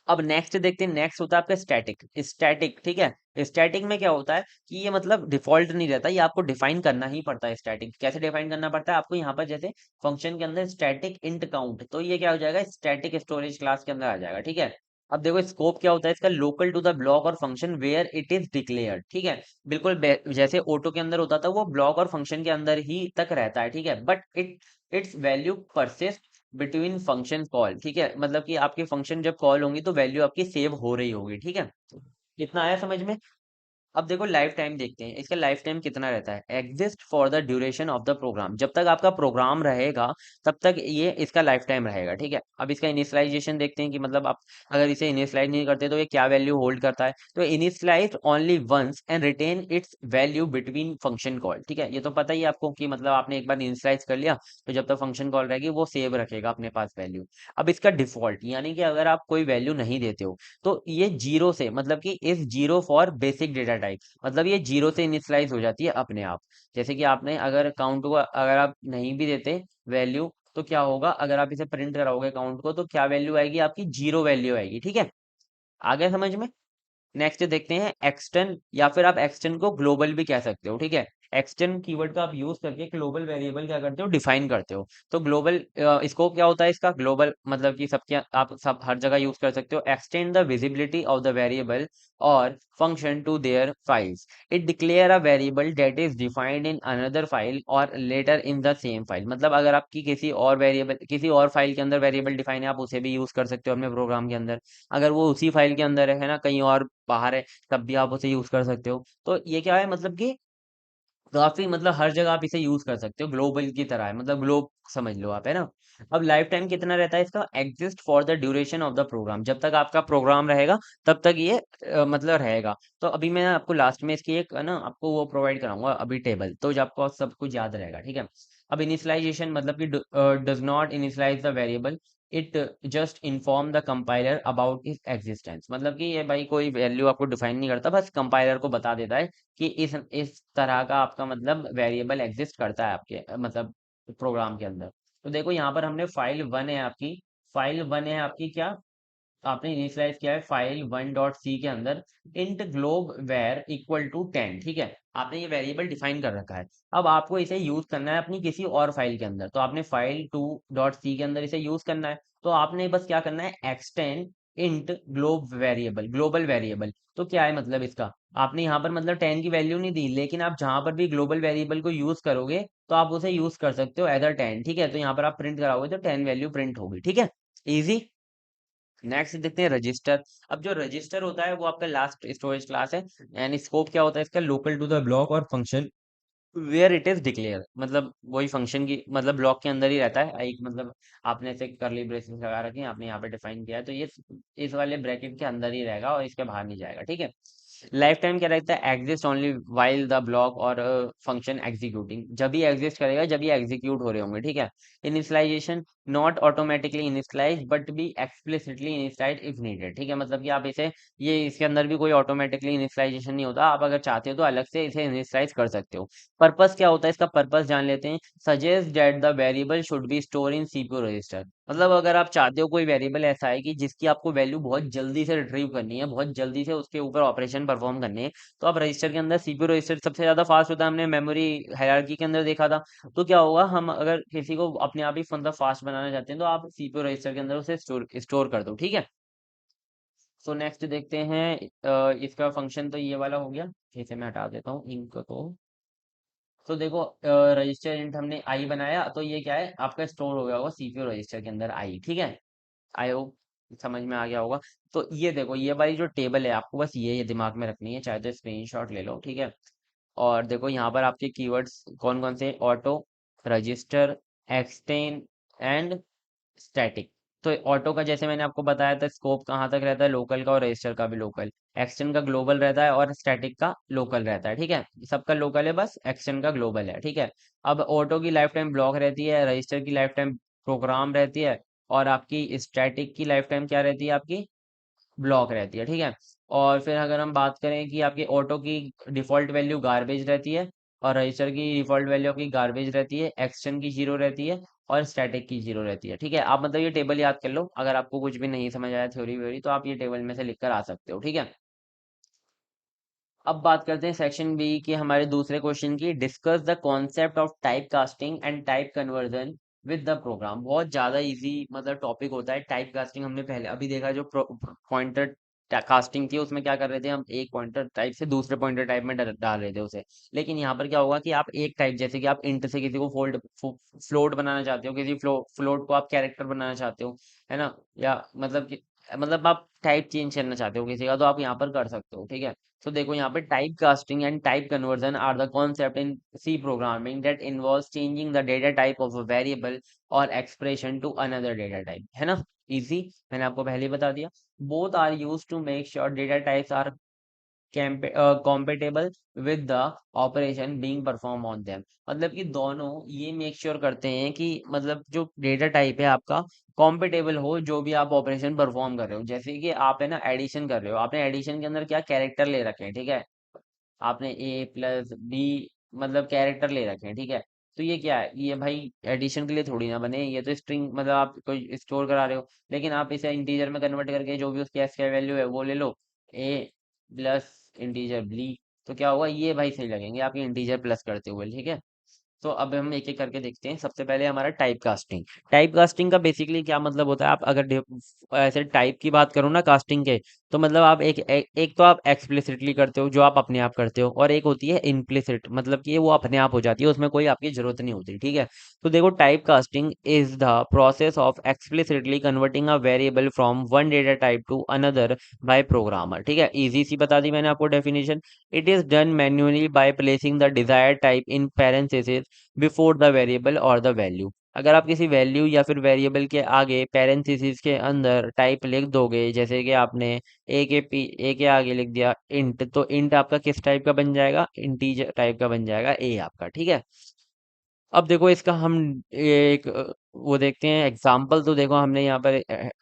अब नेक्स्ट देखते हैं, नेक्स्ट होता है आपका स्टैटिक। स्टैटिक, ठीक है, स्टैटिक में क्या होता है कि ये मतलब डिफॉल्ट नहीं रहता, ये आपको डिफाइन करना ही पड़ता है। स्टैटिक कैसे डिफाइन करना पड़ता है आपको? यहाँ पर जैसे फंक्शन के अंदर स्टैटिक इंट काउंट, तो ये क्या हो जाएगा, स्टैटिक स्टोरेज क्लास के अंदर आ जाएगा। ठीक है, अब देखो स्कोप क्या होता है इसका? लोकल टू द ब्लॉक और function where it is declared. ठीक है, बिल्कुल जैसे ऑटो के अंदर होता था, वो ब्लॉक और फंक्शन के अंदर ही तक रहता है। ठीक है, but it's value persist between function call. ठीक है, मतलब कि आपके फंक्शन जब कॉल होंगी तो वैल्यू आपकी सेव हो रही होगी। ठीक है, कितना आया समझ में? अब देखो लाइफ टाइम देखते हैं, इसका लाइफ टाइम कितना रहता है? Exist for the duration of the program, जब तक आपका प्रोग्राम रहेगा तब तक ये इसका लाइफ टाइम रहेगा। ठीक है, अब इसका इनिशियलाइजेशन देखते हैं कि मतलब आप अगर इसे इनिशियलाइज नहीं करते तो ये क्या वैल्यू होल्ड करता है। तो initialize only once and retain its value between function call. ठीक है, ये तो पता ही है आपको कि मतलब आपने एक बार इनिशियलाइज कर लिया तो जब तक फंक्शन कॉल रहेगी वो सेव रखेगा अपने पास वैल्यू। अब इसका डिफॉल्ट, यानी कि अगर आप कोई वैल्यू नहीं देते हो तो ये जीरो से, मतलब कि इस zero for basic data type, मतलब ये जीरो से इनिशियलाइज हो जाती है अपने आप। जैसे कि आपने अगर काउंट को अगर आप नहीं भी देते वैल्यू, तो क्या होगा, अगर आप इसे प्रिंट कराओगे काउंट को, तो क्या वैल्यू आएगी आपकी? जीरो वैल्यू आएगी। ठीक है, आ गया समझ में? नेक्स्ट देखते हैं एक्सटर्न, या फिर आप एक्सटर्न को ग्लोबल भी कह सकते हो। ठीक है, एक्सटर्न कीवर्ड का आप यूज करके ग्लोबल वेरिएबल क्या करते हो? डिफाइन करते हो। तो ग्लोबल स्कोप क्या होता है इसका? ग्लोबल मतलब कि सबके आप सब हर जगह यूज कर सकते हो। Extend the visibility of the variable और function to their files. It declare a variable that is defined in another file और later in the same file. मतलब अगर आपकी किसी और वेरिएबल, किसी और फाइल के अंदर वेरिएबल डिफाइन है, आप उसे भी यूज कर सकते हो अपने प्रोग्राम के अंदर। अगर वो उसी फाइल के अंदर है ना, कहीं और बाहर है, तब भी आप उसे यूज कर सकते हो। तो ये क्या है, मतलब कि काफी, मतलब हर जगह आप इसे यूज कर सकते हो, ग्लोबल की तरह है, मतलब ग्लोब समझ लो आप, है ना। अब लाइफ टाइम कितना रहता है इसका? Exist for the duration of the program, जब तक आपका प्रोग्राम रहेगा तब तक ये मतलब रहेगा। तो अभी मैं आपको लास्ट में इसकी एक है ना आपको वो प्रोवाइड कराऊंगा अभी टेबल, तो जब आपको सब कुछ याद रहेगा। ठीक है, अब इनिशियलाइजेशन मतलब कि does not initialize the variable, it just inform the compiler about its existence. मतलब कि ये भाई कोई वैल्यू आपको डिफाइन नहीं करता, बस कंपाइलर को बता देता है कि इस तरह का आपका मतलब वेरिएबल एग्जिस्ट करता है आपके मतलब प्रोग्राम के अंदर। तो देखो यहाँ पर हमने फाइल वन है आपकी, फाइल वन है आपकी क्या, आपने इनिशियलाइज किया है फाइल वन डॉट सी के अंदर int glob var equal to 10। ठीक है, आपने ये वेरिएबल डिफाइन कर रखा है। अब आपको इसे यूज करना है अपनी किसी और फाइल के अंदर, तो आपने फाइल टू डॉट सी के अंदर इसे यूज करना है। तो आपने बस क्या करना है, extend int globe variable, global variable. तो क्या है मतलब इसका? आपने यहाँ पर मतलब 10 की वैल्यू नहीं दी, लेकिन आप जहां पर भी ग्लोबल वेरिएबल को यूज करोगे तो आप उसे यूज कर सकते हो एदर 10। ठीक है, तो यहाँ पर आप प्रिंट कराओगे तो 10 वैल्यू प्रिंट होगी। ठीक है, इजी। नेक्स्ट देखते हैं रजिस्टर। अब जो रजिस्टर होता है वो आपका लास्ट स्टोरेज क्लास है, एंड स्कोप क्या होता है इसका? लोकल टू द ब्लॉक और function where it is declare, मतलब वही फंक्शन की मतलब ब्लॉक के अंदर ही रहता है एक, मतलब आपने ऐसे करली ब्रेसेस लगा रखे हैं, आपने यहाँ पे डिफाइन किया है, तो ये इस वाले ब्रैकेट के अंदर ही रहेगा और इसके बाहर नहीं जाएगा। ठीक है, लाइफ टाइम क्या रहता है? Exist only while the block और फंक्शन एग्जीक्यूटिंग, जब भी एग्जिस्ट करेगा जब भी एग्जीक्यूट हो रहे होंगे। ठीक है, initialization not automatically initialize but be explicitly initialize if needed. ठीक है, मतलब कि आप इसे, ये इसके अंदर भी कोई ऑटोमेटिकली इनिशियलाइजेशन नहीं होता, आप अगर चाहते हो तो अलग से इसे इनिशियलाइज कर सकते हो। पर्पस क्या होता है इसका? पर्पस जान लेते हैं। Suggest that the variable should be store in CPU register. मतलब अगर आप चाहते हो कोई वेरिएबल ऐसा है कि जिसकी आपको वैल्यू बहुत जल्दी से रिट्रीव करनी है, बहुत जल्दी से उसके ऊपर ऑपरेशन परफॉर्म करने हैं, तो आप रजिस्टर के अंदर सीपीयू रजिस्टर सबसे ज्यादा फास्ट होता है, हमने मेमोरी हायरार्की के अंदर देखा था। तो क्या होगा, हम अगर किसी को अपने आप ही मतलब फास्ट बनाना चाहते हैं तो आप सीपीयू रजिस्टर के अंदर उसे स्टोर स्टोर कर दो, ठीक है। सो नेक्स्ट देखते हैं, इसका फंक्शन तो ये वाला हो गया। इसे मैं हटा देता हूँ इंक को। तो देखो, रजिस्टर इंट हमने आई बनाया, तो ये क्या है, आपका स्टोर हो गया होगा सीपीयू रजिस्टर के अंदर आई, ठीक है। आई होप समझ में आ गया होगा। तो ये देखो, ये वाली जो टेबल है आपको बस ये दिमाग में रखनी है, चाहे तो स्क्रीनशॉट ले लो, ठीक है। और देखो यहाँ पर आपके कीवर्ड्स कौन कौन से, ऑटो, रजिस्टर, एक्सटेन एंड स्टैटिक। तो ऑटो का जैसे मैंने आपको बताया था, स्कोप कहाँ तक रहता है, लोकल का, और रजिस्टर का भी लोकल। एक्सटेंड का ग्लोबल रहता है और स्टैटिक का लोकल रहता है, ठीक है। सबका लोकल है, बस एक्सटेंड का ग्लोबल है, ठीक है। अब ऑटो की लाइफ टाइम ब्लॉक रहती है, रजिस्टर की लाइफ टाइम प्रोग्राम रहती है, और आपकी स्टैटिक की लाइफ टाइम क्या रहती है, आपकी ब्लॉक रहती है, ठीक है। और फिर अगर हम बात करें कि आपकी ऑटो की डिफॉल्ट वैल्यू गार्बेज रहती है, और रजिस्टर की डिफॉल्ट वैल्यू की गार्बेज रहती है, एक्सटेंड की जीरो रहती है, और स्टैटिक की जीरो रहती है, ठीक है। आप मतलब ये टेबल याद कर लो, अगर आपको कुछ भी नहीं समझ आया थ्योरी व्योरी तो आप ये टेबल में से लिख कर आ सकते हो, ठीक है। अब बात करते हैं सेक्शन बी की, हमारे दूसरे क्वेश्चन की, discuss the concept of type casting and type conversion with the program. बहुत ज्यादा इजी मतलब टॉपिक होता है टाइप कास्टिंग। हमने पहले अभी देखा, जो पॉइंटर कास्टिंग थी उसमें क्या कर रहे थे, हम एक पॉइंटर टाइप से दूसरे पॉइंटर टाइप में डाल रहे थे उसे। लेकिन यहाँ पर क्या होगा कि आप एक टाइप, जैसे कि आप इंट से किसी को फोल्ड फ्लोट बनाना चाहते हो, किसी फ्लोट को आप कैरेक्टर बनाना चाहते हो, है ना, या मतलब मतलब आप टाइप चेंज करना चाहते हो किसी का, तो आप यहाँ पर कर सकते हो, ठीक है। तो देखो यहाँ पे type casting and type conversion are the concept in C programming that involves changing the data type of a variable और expression to another data type, है ना। इजी, मैंने आपको पहले ही बता दिया। Both are used to make sure data types are compatible with the operation being performed on them। मतलब कि दोनों ये मेक श्योर करते हैं कि मतलब जो डेटा टाइप है आपका कॉम्पेटेबल हो, जो भी आप ऑपरेशन परफॉर्म कर रहे हो। जैसे कि आप है ना एडिशन कर रहे हो, आपने एडिशन के अंदर क्या कैरेक्टर ले रखे हैं, ठीक है। आपने A+B मतलब कैरेक्टर ले रखे हैं, ठीक है। तो ये क्या है, ये भाई एडिशन के लिए थोड़ी ना बने, ये तो स्ट्रिंग मतलब आप कोई स्टोर करा रहे हो। लेकिन आप इसे इंटीजर में कन्वर्ट करके जो भी उसकी एसके वैल्यू है वो ले लो, A+ इंटीजर B, तो क्या होगा, ये भाई सही लगेंगे आपके इंटीजर प्लस करते हुए, ठीक है। तो अब हम एक एक करके देखते हैं। सबसे पहले हमारा टाइप कास्टिंग। टाइप कास्टिंग का बेसिकली क्या मतलब होता है, आप अगर ऐसे टाइप की बात करो ना कास्टिंग के, तो मतलब आप एक तो आप एक्सप्लिसिटली करते हो जो आप अपने आप करते हो, और एक होती है इम्प्लिसिट, मतलब कि वो अपने आप हो जाती है, उसमें कोई आपकी जरूरत नहीं होती, ठीक है। तो देखो, type casting is the process of explicitly converting a variable from one data type two another by programmer, ठीक है। इजी सी बता दी मैंने आपको definition. It is done manually by placing the desired type in parentheses before the variable और the value. अगर आप किसी value या फिर वेरिएबल के आगे पैरेंथेसिस के अंदर टाइप लिख दोगे, जैसे कि आपने ए के आगे लिख दिया इंट, तो इंट आपका किस टाइप का बन जाएगा, इंटीजर टाइप का बन जाएगा ए आपका, ठीक है। अब देखो इसका हम एक वो देखते हैं एग्जाम्पल। तो देखो हमने यहाँ पर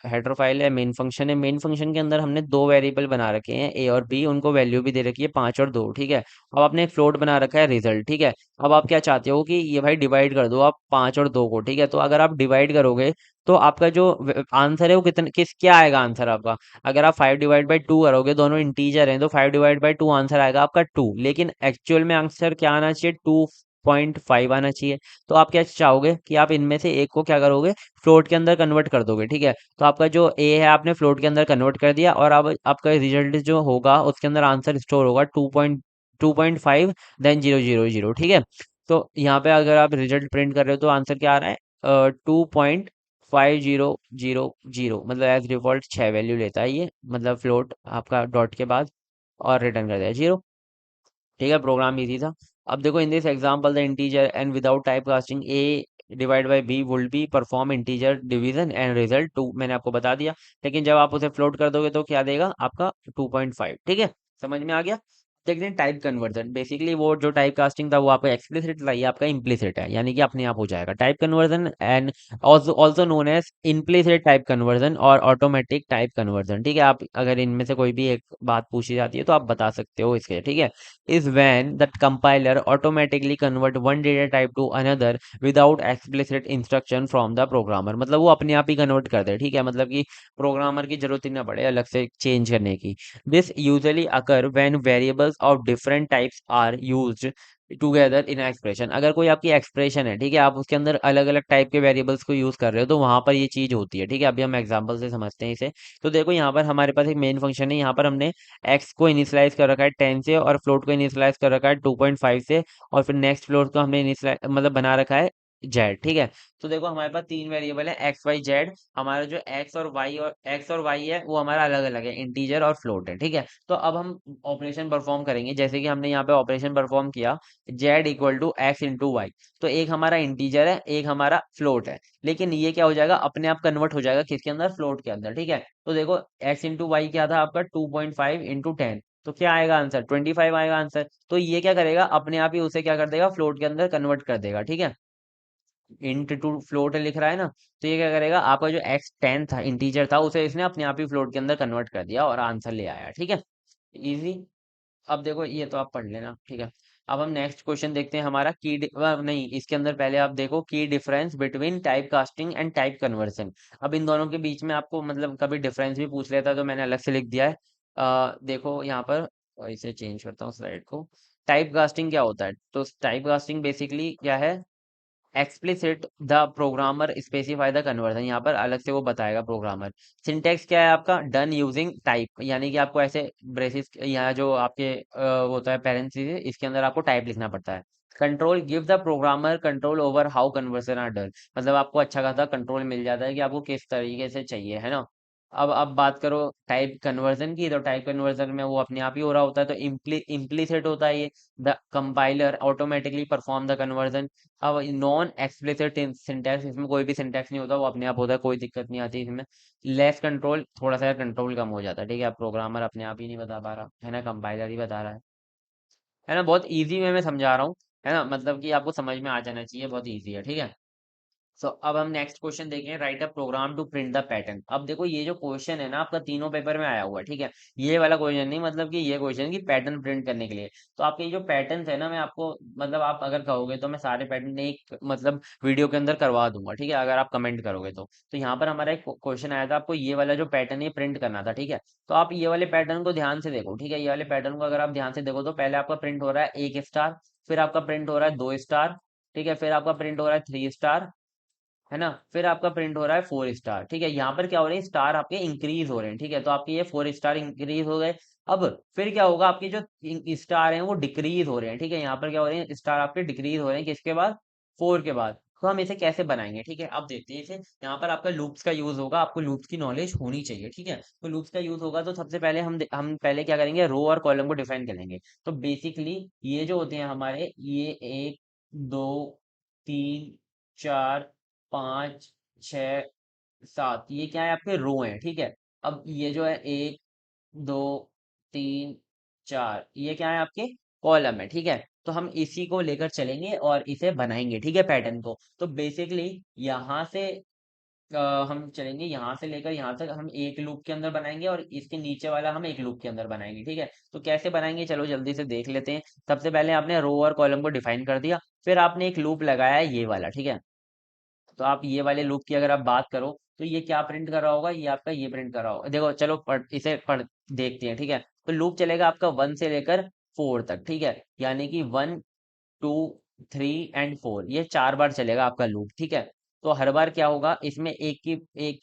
हेडर फाइल है, मेन फंक्शन है, मेन फंक्शन के अंदर हमने दो वेरिएबल बना रखे हैं ए और बी, उनको वैल्यू भी दे रखी है 5 और 2, ठीक है। अब आपने एक फ्लोट बना रखा है रिजल्ट, ठीक है। अब आप क्या चाहते हो कि ये भाई डिवाइड कर दो आप 5 और 2 को, ठीक है। तो अगर आप डिवाइड करोगे तो आपका जो आंसर है वो कितने किस क्या आएगा आंसर आपका। अगर आप 5/2 करोगे, दोनों इंटीजर हैं, तो 5/2 आंसर आएगा आपका 2, लेकिन एक्चुअल में आंसर क्या आना चाहिए, 2.5 आना चाहिए। तो आप क्या चाहोगे कि आप इनमें से एक को क्या करोगे, फ्लोट के अंदर कन्वर्ट कर दोगे, ठीक है। तो आपका जो ए है आपने फ्लोट के अंदर कन्वर्ट कर दिया, और अब आपका रिजल्ट जो होगा उसके अंदर आंसर स्टोर होगा 2.5 देन 000, ठीक है। तो यहाँ पे अगर आप रिजल्ट प्रिंट कर रहे हो तो आंसर क्या आ रहा है, 2.5000, मतलब एज डिफॉल्ट 6 वैल्यू लेता है ये, मतलब फ्लोट आपका डॉट के बाद, और रिटर्न कर दिया 0, ठीक है। प्रोग्राम इजी था। अब देखो, in this example the integer and without type casting a divide by b would be perform integer division and result 2, मैंने आपको बता दिया। लेकिन जब आप उसे फ्लोट कर दोगे तो क्या देगा आपका 2.5, ठीक है। समझ में आ गया। देखते हैं टाइप कन्वर्जन। बेसिकली वो जो टाइप कास्टिंग था वो आपका एक्सप्लिसिट था, ये आपका इम्प्लिसिट है, यानी कि अपने आप हो जाएगा type conversion. And also known as implicit type conversion और ऑटोमेटिक टाइप कन्वर्जन। ठीक है, आप अगर इनमें से कोई भी एक बात पूछी जाती है तो आप बता सकते हो इसके। ठीक है, is when that compiler automatically convert one data type two another without explicit instruction from the programmer. मतलब वो अपने आप ही कन्वर्ट कर दे। ठीक है, मतलब कि प्रोग्रामर की जरूरत ही ना पड़े अलग से चेंज करने की। This usually occur when variables of different types are used together in an expression। अगर कोई आपकी एक्सप्रेशन है, ठीक है, आप उसके अंदर अलग अलग टाइप के वेरिएबल्स को यूज कर रहे हो तो वहां पर ये चीज होती है। ठीक है, अभी हम एग्जांपल से समझते हैं इसे। तो देखो यहाँ पर हमारे पास एक मेन फंक्शन है, यहाँ पर हमने एक्स को इनिशियलाइज कर रखा है 10 से और फ्लोट को इनिशियलाइज कर रखा है 2.5 से, और फिर नेक्स्ट फ्लोट को हमने इनिशियलाइज मतलब बना रखा है जेड। ठीक है, तो देखो हमारे पास तीन वेरिएबल है एक्स वाई जेड। हमारा जो एक्स और वाई है वो हमारा अलग अलग है, इंटीजर और फ्लोट है। ठीक है, तो अब हम ऑपरेशन परफॉर्म करेंगे, जैसे कि हमने यहाँ पे ऑपरेशन परफॉर्म किया z equal to x into y. तो एक हमारा इंटीजर है, एक हमारा फ्लोट है, लेकिन ये क्या हो जाएगा, अपने आप कन्वर्ट हो जाएगा किसके अंदर, फ्लोट के अंदर। ठीक है, तो देखो एक्स इंटू वाई क्या था आपका 2.5 इंटू 10, तो क्या आएगा आंसर 25 आएगा आंसर। तो ये क्या करेगा, अपने आप ही उसे क्या कर देगा, फ्लोट के अंदर कन्वर्ट कर देगा। ठीक है, इंट टू फ्लोट लिख रहा है ना, तो ये क्या करेगा, आपका जो एक्स 10 था इंटीजर था उसे इसने अपने आप ही फ्लोट के अंदर कन्वर्ट कर दिया और आंसर ले आया। ठीक है, इजी। अब देखो ये तो आप पढ़ लेना। ठीक है, अब हम नेक्स्ट क्वेश्चन देखते हैं हमारा नहीं, इसके अंदर पहले आप देखो की difference between type casting and type conversion. अब इन दोनों के बीच में आपको मतलब कभी डिफरेंस भी पूछ लेता तो मैंने अलग से लिख दिया है। देखो यहाँ पर, इसे चेंज करता हूँ स्लाइड को। टाइप कास्टिंग क्या होता है, तो टाइप कास्टिंग बेसिकली क्या है, explicit the programmer specify the conversion. यहाँ पर अलग से वो बताएगा प्रोग्रामर। सिंटेक्स क्या है आपका, डन यूजिंग टाइप, यानी कि आपको ऐसे ब्रेसिस यहाँ जो आपके वो होता है पेरेंथेसिस इसके अंदर आपको टाइप लिखना पड़ता है। Control give the programmer control over how conversion are done, मतलब आपको अच्छा खासा कंट्रोल मिल जाता है कि आपको किस तरीके से चाहिए, है ना। अब बात करो टाइप कन्वर्जन की, तो टाइप कन्वर्जन में वो अपने आप ही हो रहा होता है, तो इम्प्लीसिट होता है ये। The compiler automatically perform the conversion. अब नॉन एक्सप्लिसिट सिंटैक्स, इसमें कोई भी सिंटैक्स नहीं होता, वो अपने आप होता है, कोई दिक्कत नहीं आती इसमें। लेस कंट्रोल, थोड़ा सा कंट्रोल कम हो जाता है। ठीक है, अब प्रोग्रामर अपने आप ही नहीं बता पा रहा है ना, कंपाइलर ही बता रहा है ना। बहुत इजी वे में समझा रहा हूँ, है ना, मतलब कि आपको समझ में आ जाना चाहिए, बहुत इजी है। ठीक है, सो अब हम नेक्स्ट क्वेश्चन देखें, write a program to print the pattern. अब देखो ये जो क्वेश्चन है ना आपका तीनों पेपर में आया हुआ है। ठीक है, ये वाला क्वेश्चन नहीं, मतलब कि ये क्वेश्चन की पैटर्न प्रिंट करने के लिए। तो आपके जो पैटर्न है ना, मैं आपको मतलब आप अगर कहोगे तो मैं सारे पैटर्न एक मतलब वीडियो के अंदर करवा दूंगा। ठीक है, अगर आप कमेंट करोगे तो यहाँ पर हमारा एक क्वेश्चन आया था, आपको ये वाला जो पैटर्न है प्रिंट करना था। ठीक है, तो आप ये वाले पैटर्न को ध्यान से देखो। ठीक है, ये वाले पैटर्न को अगर आप ध्यान से देखो तो पहले आपका प्रिंट हो रहा है एक स्टार, फिर आपका प्रिंट हो रहा है दो स्टार, ठीक है, फिर आपका प्रिंट हो रहा है थ्री स्टार, है ना, फिर आपका प्रिंट हो रहा है फोर स्टार। ठीक है, यहाँ पर क्या हो रहे हैं, स्टार आपके इंक्रीज हो रहे हैं। ठीक है, तो आपके ये फोर स्टार इंक्रीज हो गए। अब फिर क्या होगा, आपके जो स्टार हैं वो डिक्रीज हो रहे हैं। ठीक है, यहाँ पर क्या हो रहे हैं, स्टार आपके डिक्रीज हो रहे हैं किसके बाद, फोर के बाद। तो हम इसे कैसे बनाएंगे, ठीक है, अब देखते हैं इसे। यहाँ पर आपका लूप्स का यूज होगा, आपको लूप्स की नॉलेज होनी चाहिए। ठीक है, तो लूप्स का यूज होगा तो सबसे पहले हम पहले क्या करेंगे, रो और कॉलम को डिफाइन करेंगे। तो बेसिकली ये जो होते हैं हमारे, ये एक, दो, तीन, चार, पाँच, छ, सात, ये क्या है आपके रो हैं। ठीक है, अब ये जो है एक, दो, तीन, चार, ये क्या है आपके कॉलम है। ठीक है, तो हम इसी को लेकर चलेंगे और इसे बनाएंगे। ठीक है, पैटर्न को तो बेसिकली यहाँ से हम चलेंगे, यहाँ से लेकर यहाँ तक हम एक लूप के अंदर बनाएंगे और इसके नीचे वाला हम एक लूप के अंदर बनाएंगे। ठीक है, तो कैसे बनाएंगे चलो जल्दी से देख लेते हैं। सबसे पहले आपने रो और कॉलम को डिफाइन कर दिया, फिर आपने एक लूप लगाया है ये वाला। ठीक है, तो आप ये वाले लूप की अगर आप बात करो तो ये क्या प्रिंट कर रहा होगा, ये आपका ये प्रिंट कर रहा होगा। देखो चलो इसे पढ़ देखते हैं। ठीक है, तो लूप चलेगा आपका वन से लेकर फोर तक। ठीक है, यानी कि one, two, three and four, ये चार बार चलेगा आपका लूप। ठीक है, तो हर बार क्या होगा इसमें एक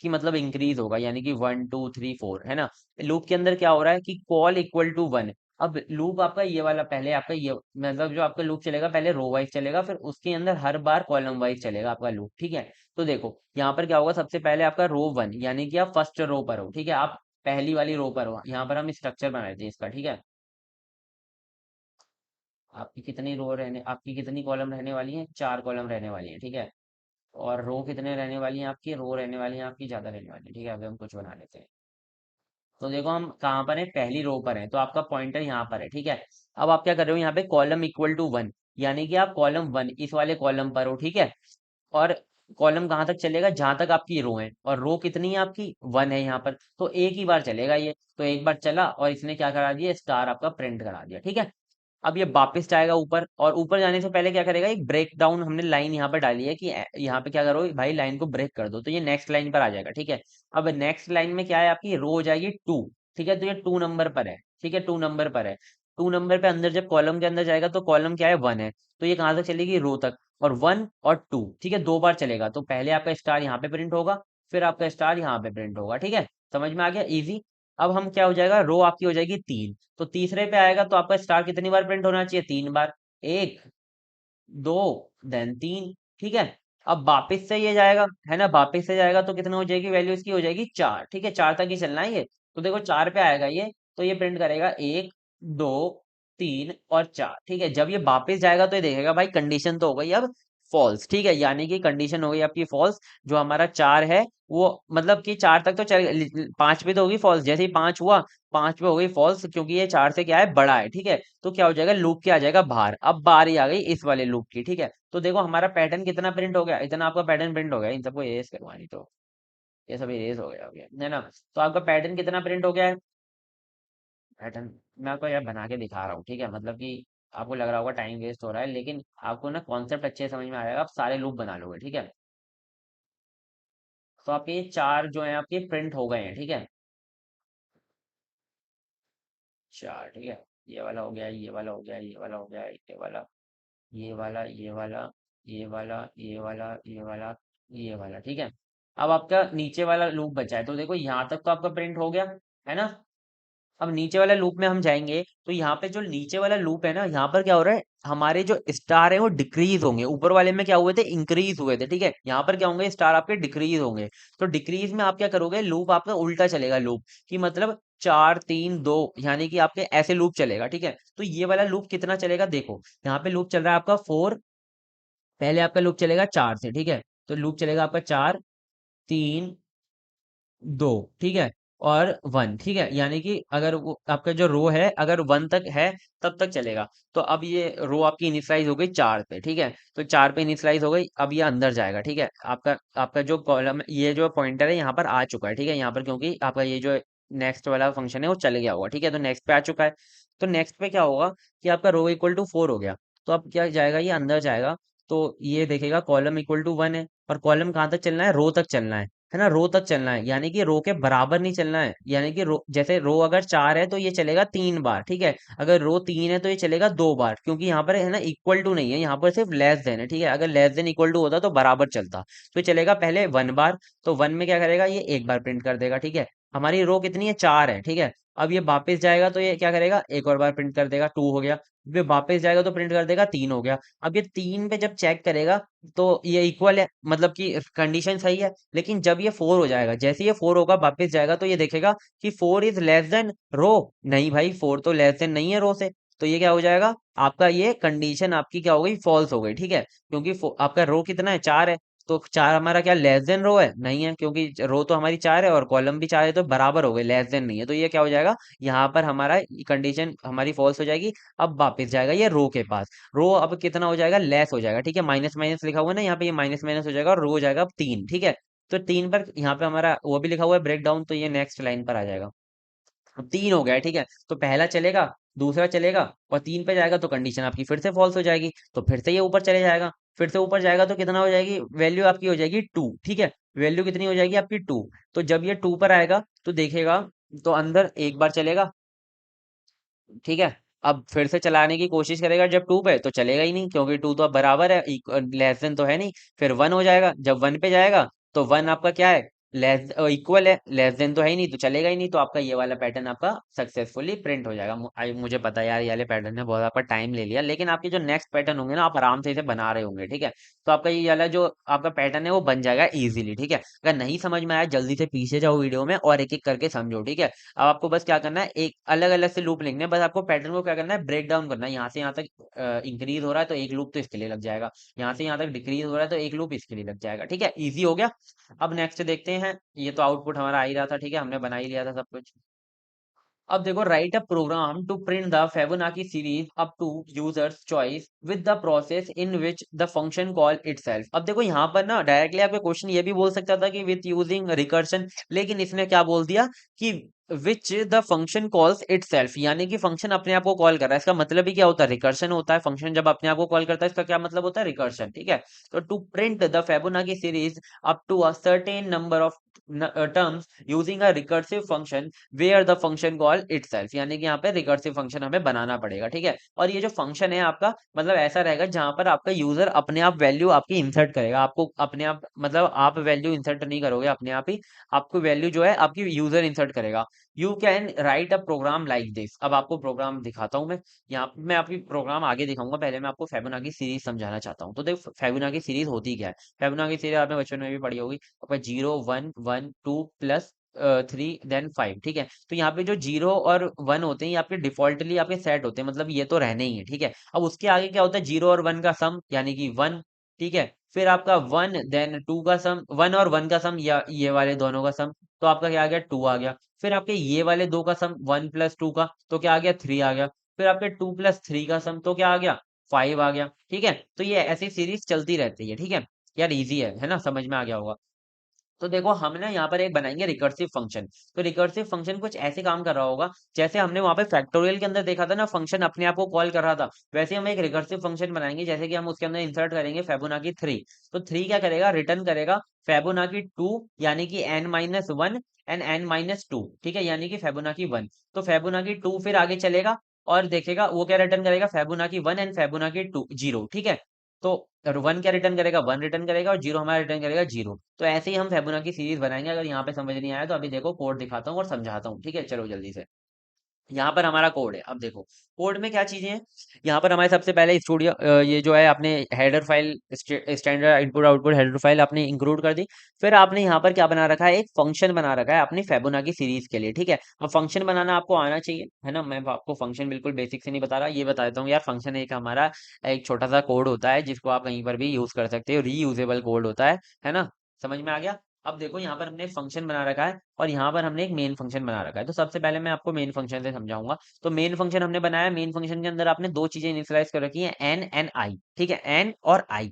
की मतलब इंक्रीज होगा, यानी कि वन टू थ्री फोर, है ना। लूप के अंदर क्या हो रहा है कि कॉल इक्वल टू वन। अब लूप आपका ये वाला पहले आपका ये मतलब जो आपका लूप चलेगा पहले रो वाइज चलेगा, फिर उसके अंदर हर बार कॉलम वाइज चलेगा आपका लूप। ठीक है, तो देखो यहाँ पर क्या होगा, सबसे पहले आपका रो वन, यानी कि आप फर्स्ट रो पर हो। ठीक है, आप पहली वाली रो पर हो। यहाँ पर हम स्ट्रक्चर बनाए थे इसका। ठीक है, आपकी कितनी कॉलम रहने वाली है, चार कॉलम रहने वाली है। ठीक है, और रो कितने रहने वाली हैं आपकी, रो रहने वाली हैं आपकी ज्यादा रहने वाली है। ठीक है, अभी हम कुछ बना लेते हैं। तो देखो हम कहाँ पर है, पहली रो पर है, तो आपका पॉइंटर यहाँ पर है, ठीक है। अब आप क्या कर रहे हो, यहाँ पे कॉलम इक्वल टू वन, यानी कि आप कॉलम वन इस वाले कॉलम पर हो, ठीक है। और कॉलम कहाँ तक चलेगा, जहां तक आपकी रो है, और रो कितनी है आपकी, वन है यहाँ पर, तो एक ही बार चलेगा ये, तो एक बार चला और इसने क्या करा दिया, स्टार आपका प्रिंट करा दिया, ठीक है। अब ये वापस जाएगा ऊपर, और ऊपर जाने से पहले क्या करेगा, एक ब्रेक डाउन हमने लाइन यहाँ पर डाली है कि यहाँ पे क्या करो भाई, लाइन को ब्रेक कर दो, तो ये नेक्स्ट लाइन पर आ जाएगा, ठीक है। अब नेक्स्ट लाइन में क्या है, आपकी रो हो जाएगी टू, ठीक है, तो ये टू नंबर पर है, ठीक है, टू नंबर पर है। टू नंबर पे अंदर जब कॉलम के अंदर जाएगा तो कॉलम क्या है, वन है, तो ये कहाँ तक चलेगी, रो तक, और वन और टू, ठीक है, दो बार चलेगा, तो पहले आपका स्टार यहाँ पे प्रिंट होगा, फिर आपका स्टार यहाँ पे प्रिंट होगा, ठीक है। समझ में आ गया, इजी। अब हम क्या हो जाएगा, रो आपकी हो जाएगी तीन, तो तीसरे पे आएगा तो आपका स्टार कितनी बार प्रिंट होना चाहिए, तीन बार, एक, दो, देन तीन, ठीक है। अब वापिस से ये जाएगा, है ना, वापिस से जाएगा तो कितना हो जाएगी वैल्यू, इसकी हो जाएगी चार, ठीक है, चार तक ही चलना है ये। तो देखो चार पे आएगा ये, तो ये प्रिंट करेगा एक, दो, तीन और चार, ठीक है। जब ये वापिस जाएगा तो ये देखेगा भाई कंडीशन तो हो गई अब फॉल्स, ठीक है, यानी कि कंडीशन हो गई आपकी फॉल्स, जो हमारा चार है वो, मतलब कि चार तक तो चल, पांच पे तो होगी फॉल्स, जैसे ही पांच हुआ, पांच पे हो गई फॉल्स, क्योंकि ये चार से क्या है, बड़ा है, ठीक है। तो क्या हो जाएगा, लूप के आ जाएगा बाहर, अब बारी आ गई इस वाले लूप की, ठीक है। तो देखो हमारा पैटर्न कितना प्रिंट हो गया, इतना आपका पैटर्न प्रिंट हो गया, इन सबको इरेज करवानी, तो ये सब इरेज हो गया है ना। तो आपका पैटर्न कितना प्रिंट हो गया है, पैटर्न मैं आपको यार बना के दिखा रहा हूँ, ठीक है, मतलब कि आपको लग रहा होगा टाइम वेस्ट हो रहा है, लेकिन आपको ना कॉन्सेप्ट अच्छे से समझ में आ जाएगा, आप सारे लूप बना लोगे, ठीक है। तो आपके ये चार जो है आपके प्रिंट हो गए हैं, ठीक है, चार, ठीक है। ये वाला हो गया, ये वाला हो गया, ये वाला हो गया, ये वाला, ये वाला, ये वाला, ये वाला, ये वाला, ये वाला, ये वाला, ठीक है। अब आपका नीचे वाला लूप बचा है, तो देखो यहाँ तक तो आपका प्रिंट हो गया, है ना। अब नीचे वाला लूप में हम जाएंगे, तो यहाँ पे जो नीचे वाला लूप है ना, यहाँ पर क्या हो रहा है, हमारे जो स्टार है वो डिक्रीज होंगे, ऊपर वाले में क्या हुए थे, इंक्रीज हुए थे, ठीक है। यहाँ पर क्या होंगे, स्टार आपके डिक्रीज होंगे। तो डिक्रीज में आप क्या करोगे, लूप आपका उल्टा चलेगा, लूप कि मतलब चार तीन दो, यानी कि आपके ऐसे लूप चलेगा, ठीक है। तो ये वाला लूप कितना चलेगा, देखो यहाँ पे लूप चल रहा है आपका फोर, पहले आपका लूप चलेगा चार से, ठीक है। तो लूप चलेगा आपका चार, तीन, दो, ठीक है, और वन, ठीक है, यानी कि अगर वो आपका जो रो है अगर वन तक है तब तक चलेगा। तो अब ये रो आपकी इनिशियलाइज हो गई चार पे, ठीक है, तो चार पे इनिशियलाइज हो गई, अब ये अंदर जाएगा, ठीक है। आपका आपका जो कॉलम, ये जो पॉइंटर है यहाँ पर आ चुका है, ठीक है, यहाँ पर क्योंकि आपका ये जो नेक्स्ट वाला फंक्शन है वो चले गया होगा, ठीक है, तो नेक्स्ट पे आ चुका है। तो नेक्स्ट पे क्या होगा कि आपका रो इक्वल टू फोर हो गया, तो अब क्या जाएगा, ये अंदर जाएगा, तो ये देखेगा कॉलम इक्वल टू वन है, और कॉलम कहाँ तक चलना है, रो तक चलना है ना, रो तक चलना है, यानी कि रो के बराबर नहीं चलना है, यानी कि रो, जैसे रो अगर चार है तो ये चलेगा तीन बार, ठीक है। अगर रो तीन है तो ये चलेगा दो बार, क्योंकि यहाँ पर है ना इक्वल टू नहीं है, यहाँ पर सिर्फ लेस देन है, ठीक है। अगर लेस देन इक्वल टू होता तो बराबर चलता, तो ये चलेगा पहले वन बार, तो वन में क्या करेगा, ये एक बार प्रिंट कर देगा, ठीक है। हमारी रो कितनी है, चार है, ठीक है। अब ये वापस जाएगा तो ये क्या करेगा, एक और बार प्रिंट कर देगा, टू हो गया। फिर वापस जाएगा तो प्रिंट कर देगा, तीन हो गया। अब ये तीन पे जब चेक करेगा तो ये इक्वल है, मतलब कि कंडीशन सही है। लेकिन जब ये फोर हो जाएगा, जैसे ये फोर होगा वापस जाएगा तो ये देखेगा कि फोर इज लेस देन रो, नहीं भाई फोर तो लेस देन नहीं है रो से, तो ये क्या हो जाएगा, आपका ये कंडीशन आपकी क्या हो गई, फॉल्स हो गई, ठीक है। क्योंकि आपका रो कितना है, चार है, तो चार हमारा क्या लेस देन रो है, नहीं है, क्योंकि रो तो हमारी चार है और कॉलम भी चार है, तो बराबर हो गए, लेस देन नहीं है, तो ये क्या हो जाएगा, यहाँ पर हमारा कंडीशन हमारी फॉल्स हो जाएगी। अब वापस जाएगा ये रो के पास, रो अब कितना हो जाएगा, लेस हो जाएगा, ठीक है, माइनस माइनस लिखा हुआ है ना यहाँ पे, ये माइनस माइनस हो जाएगा और रो हो जाएगा अब तीन, ठीक है। तो तीन पर यहाँ पे हमारा वो भी लिखा हुआ है ब्रेक डाउन, तो ये नेक्स्ट लाइन पर आ जाएगा। अब तीन हो गया है, ठीक है, तो पहला चलेगा, दूसरा चलेगा, और तीन पे जाएगा तो कंडीशन आपकी फिर से फॉल्स हो जाएगी, तो फिर से ये ऊपर चले जाएगा, फिर से ऊपर जाएगा तो कितना हो जाएगी, वैल्यू आपकी हो जाएगी टू, ठीक है। वैल्यू कितनी हो जाएगी आपकी टू। तो जब ये टू पर आएगा तो देखेगा, तो अंदर एक बार चलेगा, ठीक है। अब फिर से चलाने की कोशिश करेगा जब टू पे, तो चलेगा ही नहीं, क्योंकि टू तो अब बराबर है, लेस देन तो है नहीं। फिर वन हो जाएगा, जब वन पे जाएगा तो वन आपका क्या है, लेस इक्वल है, लेस देन तो है ही नहीं, तो चलेगा ही नहीं, तो आपका ये वाला पैटर्न आपका सक्सेसफुली प्रिंट हो जाएगा। मुझे पता है यार, ये वाले पैटर्न ने बहुत आपका टाइम ले लिया, लेकिन आपके जो नेक्स्ट पैटर्न होंगे ना, आप आराम से इसे बना रहे होंगे, ठीक है। तो आपका ये वाला जो आपका पैटर्न है वो बन जाएगा इजीली, ठीक है। अगर नहीं समझ में आया, जल्दी से पीछे जाओ वीडियो में और एक एक करके समझो, ठीक है। अब आपको बस क्या करना है, एक अलग अलग से लूप लिखने हैं, बस आपको पैटर्न को क्या करना है, ब्रेक डाउन करना है, यहाँ से यहाँ तक इंक्रीज हो रहा है तो एक लूप तो इसके लिए लग जाएगा, यहाँ से यहाँ तक डिक्रीज हो रहा है तो एक लूप इसके लिए लग जाएगा, ठीक है, इजी हो गया। अब नेक्स्ट देखते हैं, ये तो आउटपुट हमारा आ ही रहा था, ठीक है, हमने बना ही लिया था सब कुछ। अब देखो, write a program to print the Fibonacci series up to user's choice with the process in which the function call itself. अब देखो यहाँ पर ना डायरेक्टली आपका क्वेश्चन ये भी बोल सकता था कि विथ यूजिंग रिकर्शन, लेकिन इसने क्या बोल दिया कि विच द फंक्शन कॉल्स इटसेल्फ, यानी कि फंक्शन अपने आप को कॉल कर रहा है। इसका मतलब ही क्या होता है? रिकर्शन होता है। फंक्शन जब अपने आप को कॉल करता है, इसका क्या मतलब होता है? रिकर्शन। ठीक है, तो to print the Fibonacci series up to a certain number of terms using a recursive function where the function call itself, यानी कि यहाँ पे रिकर्सिव फंक्शन हमें बनाना पड़ेगा। ठीक है, और ये जो फंक्शन है आपका मतलब ऐसा रहेगा जहां पर आपका यूजर अपने आप वैल्यू आपकी इंसर्ट करेगा। आपको अपने आप मतलब आप वैल्यू इंसर्ट नहीं करोगे अपने आप ही, आपको वैल्यू जो है आपकी यूजर इंसर्ट करेगा। You can write a program like this. अब आपको प्रोग्राम दिखाता हूँ मैं। यहाँ पे मैं आपकी प्रोग्राम आगे दिखाऊंगा, पहले मैं आपको Fibonacci सीरीज समझाना चाहता हूँ। तो देखो Fibonacci सीरीज होती क्या है? Fibonacci सीरीज आपने बचपन में भी पढ़ी होगी। आपका 0 1 1 2 प्लस 3 देन 5। ठीक है, तो यहाँ पे जो 0 और 1 होते हैं ये आपके डिफॉल्टली आपके सेट होते हैं, मतलब ये तो रहने ही है। ठीक है, अब उसके आगे क्या होता है? 0 और 1 का सम, यानी कि 1। ठीक है, फिर आपका 1 देन 2 का सम, 1 और 1 का सम, या ये वाले दोनों का सम, तो आपका क्या आ गया? 2 आ गया। फिर आपके ये वाले दो का सम 1 प्लस 2 का, तो क्या आ गया? 3 आ गया। फिर आपके 2 प्लस 3 का सम, तो क्या आ गया? 5 आ गया। ठीक है, तो ये ऐसी सीरीज चलती रहती है। ठीक है यार, इजी है ना? समझ में आ गया होगा। तो देखो हम ना यहाँ पर एक बनाएंगे रिकर्सिव फंक्शन। तो रिकर्सिव फंक्शन कुछ ऐसे काम कर रहा होगा जैसे हमने वहां पे फैक्टोरियल के अंदर देखा था ना, फंक्शन अपने आप को कॉल कर रहा था। वैसे हम एक रिकर्सिव फंक्शन बनाएंगे, जैसे कि हम उसके अंदर इंसर्ट करेंगे Fibonacci 3। तो 3 क्या करेगा? रिटर्न करेगा Fibonacci 2, यानी कि n-1 एंड n-2। ठीक है, यानी कि Fibonacci 1। तो Fibonacci 2 फिर आगे चलेगा और देखेगा वो क्या रिटर्न करेगा? Fibonacci 1 and Fibonacci 2 0। ठीक है, तो 1 क्या रिटर्न करेगा? 1 रिटर्न करेगा, और 0 हमारा रिटर्न करेगा 0। तो ऐसे ही हम Fibonacci सीरीज बनाएंगे। अगर यहाँ पे समझ नहीं आया तो अभी देखो कोड दिखाता हूँ और समझाता हूँ। ठीक है, चलो जल्दी से। यहाँ पर हमारा कोड है। अब देखो कोड में क्या चीजें हैं। यहाँ पर हमारे सबसे पहले स्टूडियो ये जो है आपने header file, standard input output header file आपने इंक्लूड कर दी। फिर आपने यहाँ पर क्या बना रखा है? एक फंक्शन बना रखा है अपनी Fibonacci सीरीज के लिए। ठीक है, अब फंक्शन बनाना आपको आना चाहिए, है ना? मैं आपको फंक्शन बिल्कुल बेसिक से नहीं बता रहा, ये बता देता हूँ यार। फंक्शन एक हमारा एक छोटा सा कोड होता है जिसको आप कहीं पर भी यूज कर सकते हो, रीयूजेबल कोड होता है ना? समझ में आ गया? अब देखो यहाँ पर हमने एक फंक्शन बना रखा है और यहाँ पर हमने एक मेन फंक्शन बना रखा है। तो सबसे पहले मैं आपको मेन फंक्शन से समझाऊंगा। तो मेन फंक्शन हमने बनाया, मेन फंक्शन के अंदर आपने दो चीजें इनिशियलाइज कर रखी है, एन एंड आई। ठीक है, एन और आई।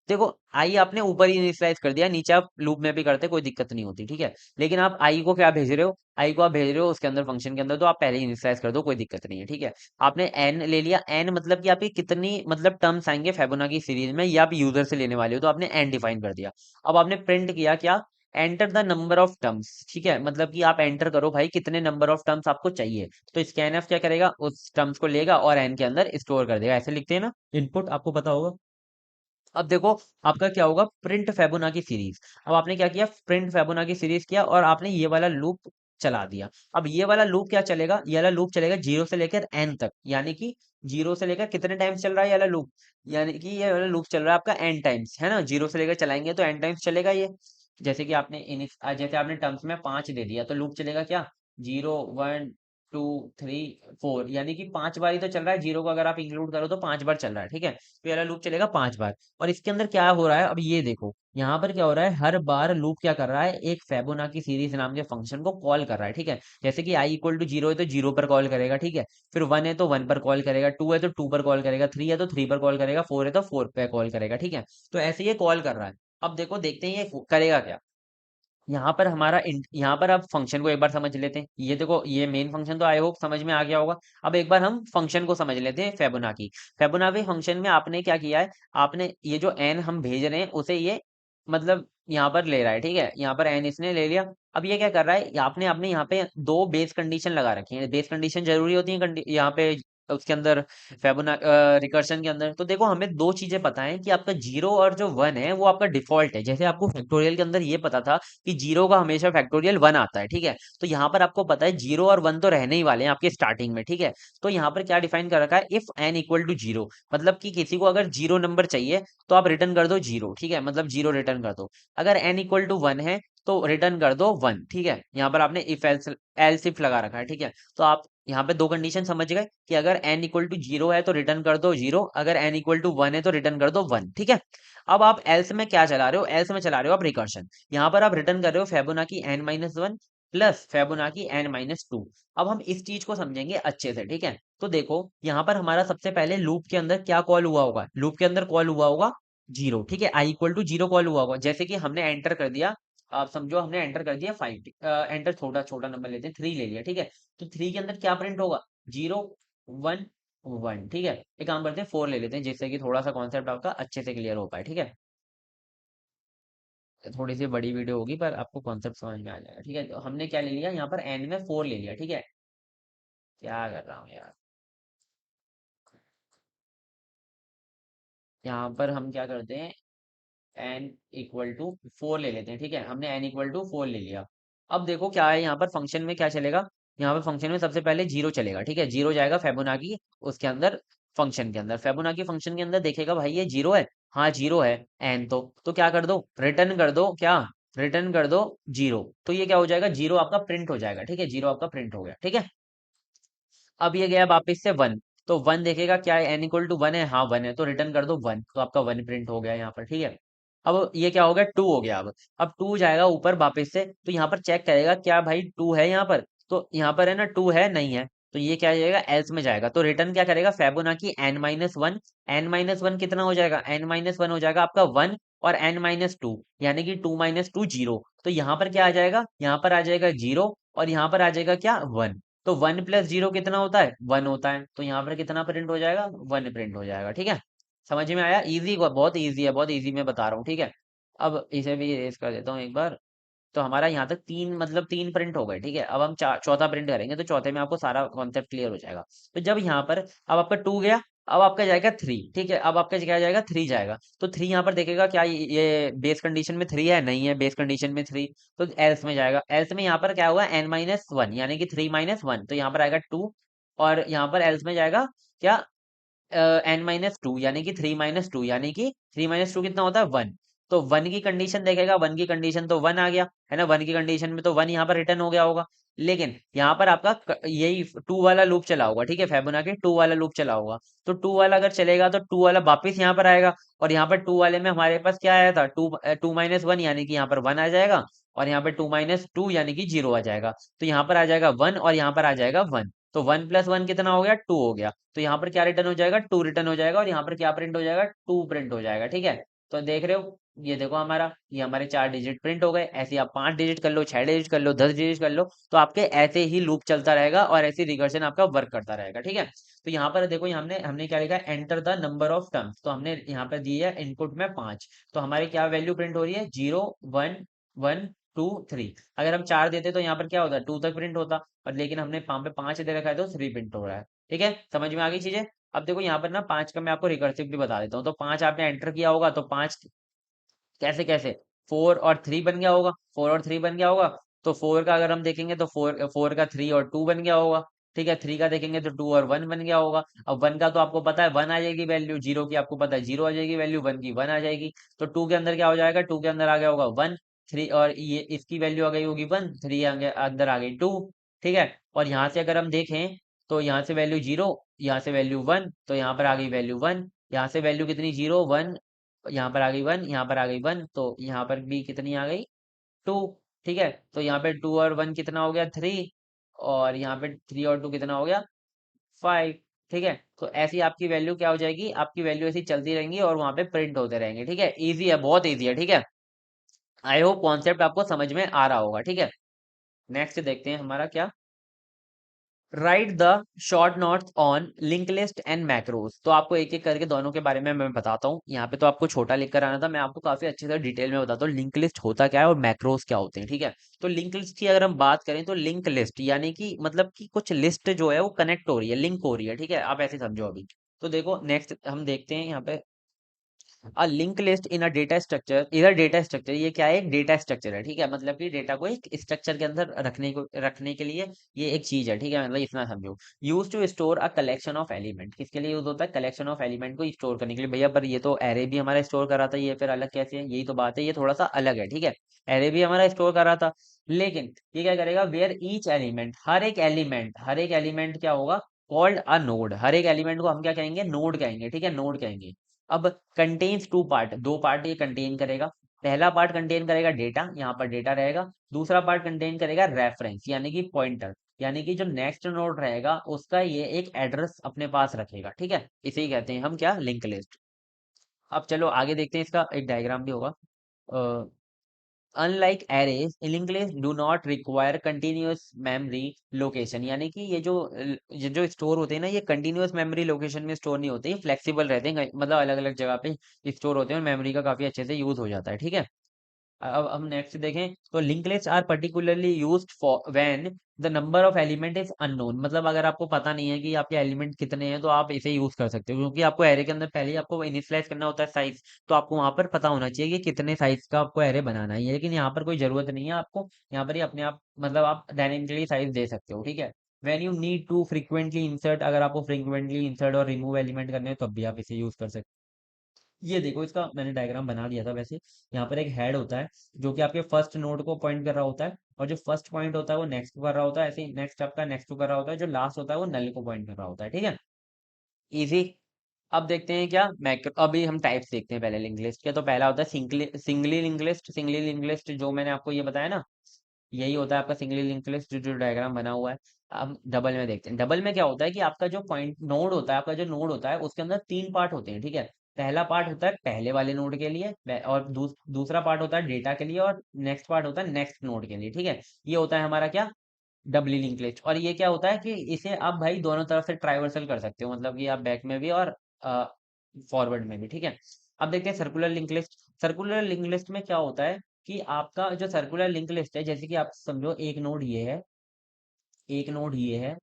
देखो आई आपने ऊपर ही इनिशियलाइज कर दिया, नीचे आप लूप में भी करते कोई दिक्कत नहीं होती। ठीक है, लेकिन आप आई को क्या भेज रहे हो? आई को आप भेज रहे हो उसके अंदर फंक्शन के अंदर, तो आप पहले ही इनिशियलाइज कर दो, कोई दिक्कत नहीं है। ठीक है, आपने एन ले लिया। एन मतलब कि आपकी कितनी मतलब टर्म्स आएंगे Fibonacci सीरीज में, ये आप यूजर से लेने वाले हो, तो आपने एन डिफाइन कर दिया। अब आपने प्रिंट किया क्या? Enter the number of terms. ठीक है, मतलब कि आप एंटर करो भाई कितने नंबर ऑफ टर्म्स आपको चाहिए। तो स्कैनफ क्या करेगा? उस टर्म्स को लेगा और एन के अंदर स्टोर कर देगा। ऐसे लिखते हैं ना इनपुट, आपको पता होगा। अब देखो आपका क्या होगा? Print Fibonacci series. अब आपने क्या किया? प्रिंट Fibonacci सीरीज किया और आपने ये वाला लूप चला दिया। अब ये वाला लूप क्या चलेगा? ये वाला लूप चलेगा 0 से लेकर एन तक, यानी कि 0 से लेकर कितने टाइम्स चल रहा है ये वाला लूप? यानी कि ये वाला लूप चल रहा है आपका एन टाइम्स, है ना? 0 से लेकर चलाएंगे तो एन टाइम्स चलेगा ये। जैसे कि जैसे आपने टर्म्स में 5 दे दिया, तो लूप चलेगा क्या? 0 1 2 3 4, यानी कि 5 बार ही तो चल रहा है। 0 को अगर आप इंक्लूड करो तो 5 बार चल रहा है। ठीक है, तो ये वाला लूप चलेगा 5 बार। और इसके अंदर क्या हो रहा है? अब ये देखो यहाँ पर क्या हो रहा है, हर बार लूप क्या कर रहा है? एक Fibonacci सीरीज नाम के फंक्शन को कॉल कर रहा है। ठीक है, जैसे कि i = 0 है तो 0 पर कॉल करेगा। ठीक है, फिर 1 है तो 1 पर कॉल करेगा, 2 है तो 2 पर कॉल करेगा, 3 है तो 3 पर कॉल करेगा, 4 है तो 4 पे कॉल करेगा। ठीक है, तो ऐसे ये कॉल कर रहा है। अब देखो देखते हैं ये करेगा क्या। यहाँ पर यहाँ पर अब फंक्शन को एक बार समझ लेते हैं। ये देखो ये मेन फंक्शन तो आई होप समझ में आ गया होगा। अब एक बार हम फंक्शन को समझ लेते हैं Fibonacci फंक्शन में आपने क्या किया है? आपने ये जो एन हम भेज रहे हैं उसे ये मतलब यहाँ पर ले रहा है। ठीक है, यहाँ पर एन इसने ले लिया। अब ये क्या कर रहा है? आपने आपने यहाँ पे दो बेस कंडीशन लगा रखी है। बेस कंडीशन जरूरी होती है यहाँ पे उसके अंदर फेबोना रिकर्शन के अंदर। तो देखो हमें दो चीजें पता है कि आपका 0 और जो 1 है वो आपका डिफॉल्ट है। जैसे आपको फैक्टोरियल के अंदर ये पता था कि 0 का हमेशा फैक्टोरियल 1 आता है। ठीक है, तो यहाँ पर आपको पता है 0 और 1 तो रहने ही वाले हैं आपके स्टार्टिंग में। ठीक है, तो यहाँ पर क्या डिफाइन कर रखा है? इफ n = 0, मतलब कि किसी को अगर 0 नंबर चाहिए तो आप रिटर्न कर दो 0। ठीक है, मतलब 0 रिटर्न कर दो। अगर n = 1 है तो रिटर्न कर दो 1। ठीक है, यहाँ पर आपने इफ एल्स इफ लगा रखा है। ठीक है, तो आप यहाँ पे दो कंडीशन समझ गए कि अगर n = 0 है तो रिटर्न कर दो 0, अगर n = 1 है तो रिटर्न कर दो 1। ठीक है, अब आप एल्स में क्या चला रहे हो? एल्स में चला रहे हो आप रिकर्शन। यहाँ पर आप रिटर्न कर रहे हो Fibonacci n-1 plus Fibonacci n-2। अब हम इस चीज को समझेंगे अच्छे से, ठीक है। तो देखो यहाँ पर हमारा सबसे पहले लूप के अंदर क्या कॉल हुआ होगा, लूप के अंदर कॉल हुआ होगा जीरो, ठीक है। i=0 कॉल हुआ होगा, जैसे कि हमने एंटर कर दिया, आप समझो हमने एंटर कर दिया 5, एंटर छोटा छोटा नंबर लेते हैं 3 ले लिया, ठीक है। तो 3 के अंदर क्या प्रिंट होगा, 0 1 1, ठीक है। एक काम करते हैं 4 ले लेते हैं, जिससे कि थोड़ा सा कॉन्सेप्ट आपका अच्छे से क्लियर हो पाए, ठीक है। थोड़ी सी बड़ी वीडियो होगी पर आपको कॉन्सेप्ट समझ में आ जाएगा, ठीक है। तो हमने क्या ले लिया यहाँ पर, एन में 4 ले लिया, ठीक है। क्या कर रहा हूँ यार, यहाँ पर हम क्या करते हैं, n=4 ले लेते हैं, ठीक है। हमने n=4 ले लिया। अब देखो क्या है यहाँ पर फंक्शन में क्या चलेगा, यहाँ पर फंक्शन में सबसे पहले जीरो चलेगा, ठीक है। जीरो जाएगा फेबोनाची उसके अंदर, फंक्शन के अंदर, फेबोनाची फंक्शन के अंदर देखेगा भाई ये जीरो है, हाँ जीरो है, एन तो क्या कर दो, रिटर्न कर दो, क्या रिटर्न कर दो जीरो। तो ये क्या हो जाएगा, जीरो आपका प्रिंट हो जाएगा, ठीक है। जीरो आपका प्रिंट हो गया, ठीक है। अब ये गया वापस से वन, तो वन देखेगा क्या है, n=1 है, हाँ वन है, तो रिटर्न कर दो वन, तो आपका वन प्रिंट हो गया यहाँ पर, ठीक है। अब ये क्या हो गया, टू हो गया। अब टू जाएगा ऊपर वापस से, तो यहाँ पर चेक करेगा क्या भाई टू है यहाँ पर, तो यहाँ पर है ना टू है, नहीं है, तो ये क्या जाएगा, एल्स में जाएगा। तो रिटर्न क्या करेगा, फेबोनाची n-1, n-1 कितना हो जाएगा, n-1 हो जाएगा आपका वन, और n-2 यानी कि 2 - 2 जीरो। तो यहाँ पर क्या आ जाएगा, यहाँ पर आ जाएगा जीरो, और यहाँ पर आ जाएगा क्या, वन। तो वन प्लस जीरो कितना होता है, वन होता है। तो यहाँ पर कितना प्रिंट हो जाएगा, वन प्रिंट हो जाएगा, ठीक है। समझ में आया, इजी, बहुत इजी है, बहुत इजी मैं बता रहा हूँ, ठीक है। अब इसे भी इरेज कर देता हूँ एक बार। तो हमारा यहाँ तक तीन, मतलब तीन प्रिंट हो गए, ठीक है। अब हम चौथा प्रिंट करेंगे, तो चौथे में आपको सारा कॉन्सेप्ट क्लियर हो जाएगा। तो जब यहाँ पर अब आपका टू गया, अब आपका जाएगा थ्री, ठीक है। अब आपका क्या जाएगा, थ्री जाएगा। तो थ्री यहाँ पर देखेगा क्या ये बेस कंडीशन में थ्री है, नहीं है बेस कंडीशन में थ्री, तो एल्स में जाएगा। एल्स में यहाँ पर क्या हुआ, n-1 यानी कि 3 - 1, तो यहाँ पर आएगा टू। और यहाँ पर एल्स में जाएगा क्या, n-2 यानी कि 3 - 2 यानी कि 3 - 2 कितना होता है, वन। तो वन की कंडीशन देखेगा, वन की कंडीशन तो वन आ गया है ना, वन की कंडीशन में तो वन यहाँ पर रिटर्न हो गया होगा। लेकिन यहाँ पर आपका यही टू वाला लूप चला होगा, ठीक है। फेबोनाची टू वाला लूप चला होगा, तो टू वाला अगर चलेगा तो टू वाला वापिस यहाँ पर आएगा, और यहाँ पर टू वाले में हमारे पास क्या आया था, टू 2 - 1 यानी कि यहाँ पर वन आ जाएगा, और यहाँ पर 2 - 2 यानी कि जीरो आ जाएगा। तो यहाँ पर आ जाएगा वन, और यहाँ पर आ जाएगा वन। तो वन प्लस वन कितना हो गया, टू हो गया। तो यहाँ पर क्या रिटर्न हो जाएगा, टू रिटर्न हो जाएगा, और यहाँ पर क्या प्रिंट हो जाएगा, टू प्रिंट हो जाएगा, ठीक है। तो देख रहे हो, ये देखो हमारा, ये हमारे 4 डिजिट प्रिंट हो गए। ऐसे ही आप 5 डिजिट कर लो, 6 डिजिट कर लो, 10 डिजिट कर लो, तो आपके ऐसे ही लूप चलता रहेगा, और ऐसी रिकर्शन आपका वर्क करता रहेगा, ठीक है। तो यहाँ पर देखो, हमने हमने क्या लिखा है, enter the number of terms, तो हमने यहाँ पर दी है इनपुट में 5। तो हमारी क्या वैल्यू प्रिंट हो रही है, 0 1 1 2 3। अगर हम 4 देते तो यहाँ पर क्या होता, टू तक प्रिंट होता, और लेकिन हमने वहां पे 5 दे रखा है, तो 3 प्रिंट हो रहा है, ठीक है। समझ में आ गई चीजें। अब देखो यहाँ पर ना 5 का मैं आपको रिकर्सिव भी बता देता हूँ। तो 5 आपने एंटर किया होगा, तो 5 कैसे कैसे, 4 और 3 बन गया होगा, 4 और 3 बन गया होगा। तो 4 का अगर हम देखेंगे तो फोर फोर का 3 और 2 बन गया होगा, ठीक है। 3 का देखेंगे तो 2 और 1 बन गया होगा। अब वन का तो आपको पता है वन आ जाएगी वैल्यू, जीरो की आपको पता है जीरो आ जाएगी वैल्यू, वन की वन आ जाएगी। तो टू के अंदर क्या हो जाएगा, टू के अंदर आ गया होगा वन, थ्री, और ये इसकी वैल्यू आ गई होगी वन, थ्री अंदर आ गई टू, ठीक है। और यहाँ से अगर हम देखें, तो यहाँ से वैल्यू जीरो, यहाँ से वैल्यू वन, तो यहाँ पर आ गई वैल्यू वन। यहाँ से वैल्यू कितनी, जीरो वन, यहाँ पर आ गई वन, यहाँ पर आ गई वन, तो यहाँ पर भी कितनी आ गई, टू, ठीक है। तो यहाँ पे 2 और 1 कितना हो गया, थ्री, और यहाँ पे 3 और 2 कितना हो गया, 5, ठीक है। तो ऐसी आपकी वैल्यू क्या हो जाएगी, आपकी वैल्यू ऐसी चलती रहेंगी, और वहां पे प्रिंट होते रहेंगे, ठीक है। इजी है, बहुत इजी है, ठीक है। आई होप कॉन्सेप्ट आपको समझ में आ रहा होगा, ठीक है। नेक्स्ट देखते हैं हमारा क्या, right the short notes on link list and macros. तो आपको एक एक करके दोनों के बारे में मैं बताता हूँ। यहाँ पे तो आपको छोटा लिख कर आना था, मैं आपको काफी अच्छे से डिटेल में बताता हूँ लिंक लिस्ट होता क्या है और मैक्रोज क्या होते हैं, ठीक है। तो लिंक लिस्ट की अगर हम बात करें, तो लिंक लिस्ट यानी कि मतलब कि कुछ लिस्ट जो है वो कनेक्ट हो रही है, लिंक हो रही है, ठीक है। आप ऐसे समझो अभी। तो देखो नेक्स्ट हम देखते हैं यहाँ पे, a link list in a data structure, इधर डेटा स्ट्रक्चर, ये क्या है, एक डेटा स्ट्रक्चर है, ठीक है। मतलब कि डेटा को एक स्ट्रक्चर के अंदर रखने के लिए ये एक चीज है, ठीक है। मतलब इतना समझो, use to store a collection of element, किसके लिए यूज होता है, कलेक्शन ऑफ एलिमेंट को स्टोर करने के लिए। भैया पर ये तो एरे भी हमारा स्टोर कर रहा था, ये फिर अलग कैसे है, यही तो बात है, ये थोड़ा सा अलग है, ठीक है। एरे भी हमारा स्टोर कर रहा था, लेकिन ये क्या करेगा, वेयर ईच एलिमेंट, हर एक एलिमेंट क्या होगा, कॉल्ड अ नोड। हर एक एलिमेंट को हम क्या कहेंगे, नोड कहेंगे, ठीक है, नोड कहेंगे। अब कंटेन्स टू पार्ट, दो पार्ट ये कंटेन करेगा। पहला पार्ट कंटेन करेगा डेटा, यहाँ पर डेटा रहेगा। दूसरा पार्ट कंटेन करेगा रेफरेंस यानी कि पॉइंटर, यानी कि जो नेक्स्ट नोड रहेगा उसका ये एक एड्रेस अपने पास रखेगा, ठीक है। इसे ही कहते हैं हम क्या, लिंक लिस्ट। अब चलो आगे देखते हैं, इसका एक डायग्राम भी होगा। Unlike arrays, link list do not require continuous memory location, यानी कि ये जो स्टोर होते हैं ना, ये कंटिन्यूअस मेमोरी लोकेशन में स्टोर नहीं होते, फ्लेक्सिबल रहते हैं, मतलब अलग अलग जगह पे स्टोर होते हैं और मेमोरी का काफी अच्छे से यूज हो जाता है, ठीक है। अब हम नेक्स्ट देखें तो link list are particularly used for when the number of element is unknown, मतलब अगर आपको पता नहीं है कि आपके एलिमेंट कितने हैं तो आप इसे यूज कर सकते हो, क्योंकि आपको एरे के अंदर पहले ही आपको इनिशियलाइज करना होता है साइज, तो आपको वहां पर पता होना चाहिए कि कितने साइज का आपको एरे बनाना है, लेकिन यहाँ पर कोई जरूरत नहीं है आपको, यहाँ पर ही अपने आप मतलब आप डायनेमिकली साइज दे सकते हो, ठीक है। When you need to frequently insert, अगर आपको फ्रीक्वेंटली इंसर्ट और रिमूव एलिमेंट करने हैं तब भी आप इसे यूज कर सकते हो। ये देखो, इसका मैंने डायग्राम बना दिया था वैसे। यहाँ पर एक हेड होता है जो कि आपके फर्स्ट नोड को पॉइंट कर रहा होता है, और जो फर्स्ट पॉइंट होता है वो नेक्स्ट को कर रहा होता है, ऐसे ही नेक्स्ट आपका नेक्स्ट को कर रहा होता है, जो लास्ट होता है वो नल को पॉइंट कर रहा होता है, ठीक है। इजी। अब देखते हैं क्या मैक्रो, अभी हम टाइप्स देखते हैं पहले लिंक लिस्ट के। तो पहला होता है singly link list. Singly link list जो मैंने आपको ये बताया ना, यही होता है आपका सिंगली लिंक लिस्ट, जो जो डायग्राम बना हुआ है। अब डबल में देखते हैं, डबल में क्या होता है कि आपका जो पॉइंट नोड होता है, आपका जो नोड होता है उसके अंदर तीन पार्ट होते हैं, ठीक है। पहला पार्ट होता है पहले वाले नोड के लिए, और दूसरा पार्ट होता है डेटा के लिए, और नेक्स्ट पार्ट होता है नेक्स्ट नोड के लिए, ठीक है। ये होता है हमारा क्या, डबली लिंक लिस्ट। और ये क्या होता है कि इसे आप भाई दोनों तरफ से ट्राइवर्सल कर सकते हो, मतलब कि आप बैक में भी और फॉरवर्ड में भी, ठीक है। अब देखते हैं circular link list. Circular link list में क्या होता है कि आपका जो सर्कुलर लिंक लिस्ट है, जैसे कि आप समझो एक नोड ये है, एक नोड ये है,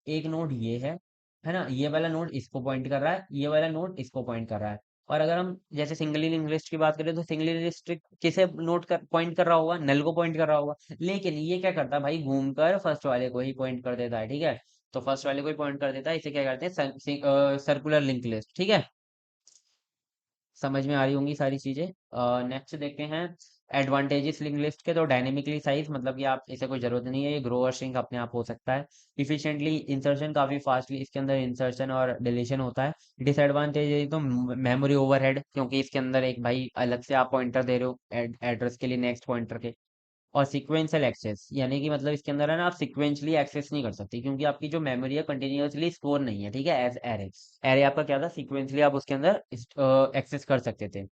एक नोड ये है ना, ये वाला नोड इसको पॉइंट कर रहा है, ये वाला नोड इसको पॉइंट कर रहा है। और अगर हम जैसे सिंगली लिंक लिस्ट की बात करें तो सिंगली लिस्ट किसे नोट कर पॉइंट कर रहा होगा, नल को पॉइंट कर रहा होगा, लेकिन ये क्या करता है भाई, घूमकर फर्स्ट वाले को ही पॉइंट कर देता है, ठीक है। तो फर्स्ट वाले को ही पॉइंट कर देता है, इसे क्या करते हैं, सर्कुलर लिंक लिस्ट, ठीक है। समझ में आ रही होंगी सारी चीजें। नेक्स्ट देखते हैं एडवांटेजेस लिंक लिस्ट के। तो डायनेमिकली साइज, मतलब कि आप इसे कोई जरूरत नहीं है, ये ग्रो और श्रिंक अपने आप हो सकता है। इफिशिएंटली इंसर्शन, काफी फास्टली इसके अंदर इंसर्शन और डिलीशन होता है। डिसएडवांटेज है तो मेमोरी ओवरहेड, क्योंकि इसके अंदर एक भाई अलग से आप पॉइंटर दे रहे हो एड्रेस के लिए, नेक्स्ट पॉइंटर के। और सीक्वेंशियल एक्सेस, यानी कि मतलब इसके अंदर है ना, आप सीक्वेंशली एक्सेस नहीं कर सकती, क्योंकि आपकी जो मेमोरी है कंटिन्यूअसली स्टोर नहीं है, ठीक है, एज एरे। एरे आपका क्या था, सीक्वेंशली आप उसके अंदर एक्सेस कर सकते थे।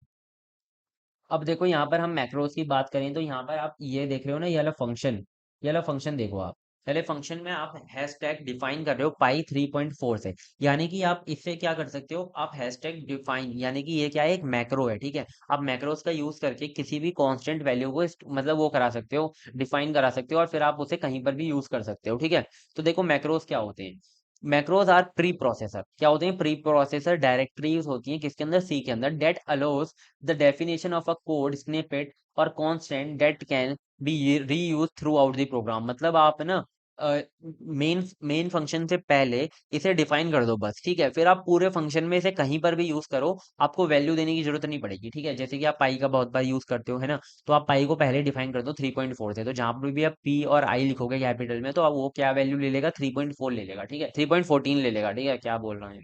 अब देखो यहाँ पर हम मैक्रोज की बात करें तो यहाँ पर आप ये देख रहे हो ना, ये वाला फंक्शन, ये वाला फंक्शन देखो आप। पहले फंक्शन में आप हैशटैग डिफाइन कर रहे हो पाई 3.4 से, यानी कि आप इससे क्या कर सकते हो, आप हैशटैग डिफाइन, यानी कि ये क्या है, एक मैक्रो है, ठीक है। आप मैक्रोज का यूज करके किसी भी कांस्टेंट वैल्यू को मतलब वो करा सकते हो, डिफाइन करा सकते हो, और फिर आप उसे कहीं पर भी यूज कर सकते हो, ठीक है। तो देखो मैक्रोज क्या होते हैं। मैक्रोज आर प्री प्रोसेसर, क्या होते हैं, प्री प्रोसेसर डायरेक्टरीज होती हैं किसके अंदर, सी के अंदर, that allows the definition of a code snippet or constant that can be reused throughout the program, मतलब आप ना मेन मेन फंक्शन से पहले इसे डिफाइन कर दो बस, ठीक है, फिर आप पूरे फंक्शन में इसे कहीं पर भी यूज करो, आपको वैल्यू देने की जरूरत नहीं पड़ेगी, ठीक है। जैसे कि आप पाई का बहुत बार यूज करते हो, है ना, तो आप पाई को पहले डिफाइन कर दो 3.4 से, तो जहां पर भी आप पी और आई लिखोगे कैपिटल में, तो आप वो क्या वैल्यू ले लेगा, 3.4 ले लेगा, ठीक है, 3.14 ले लेगा, ठीक है, क्या बोल रहा है।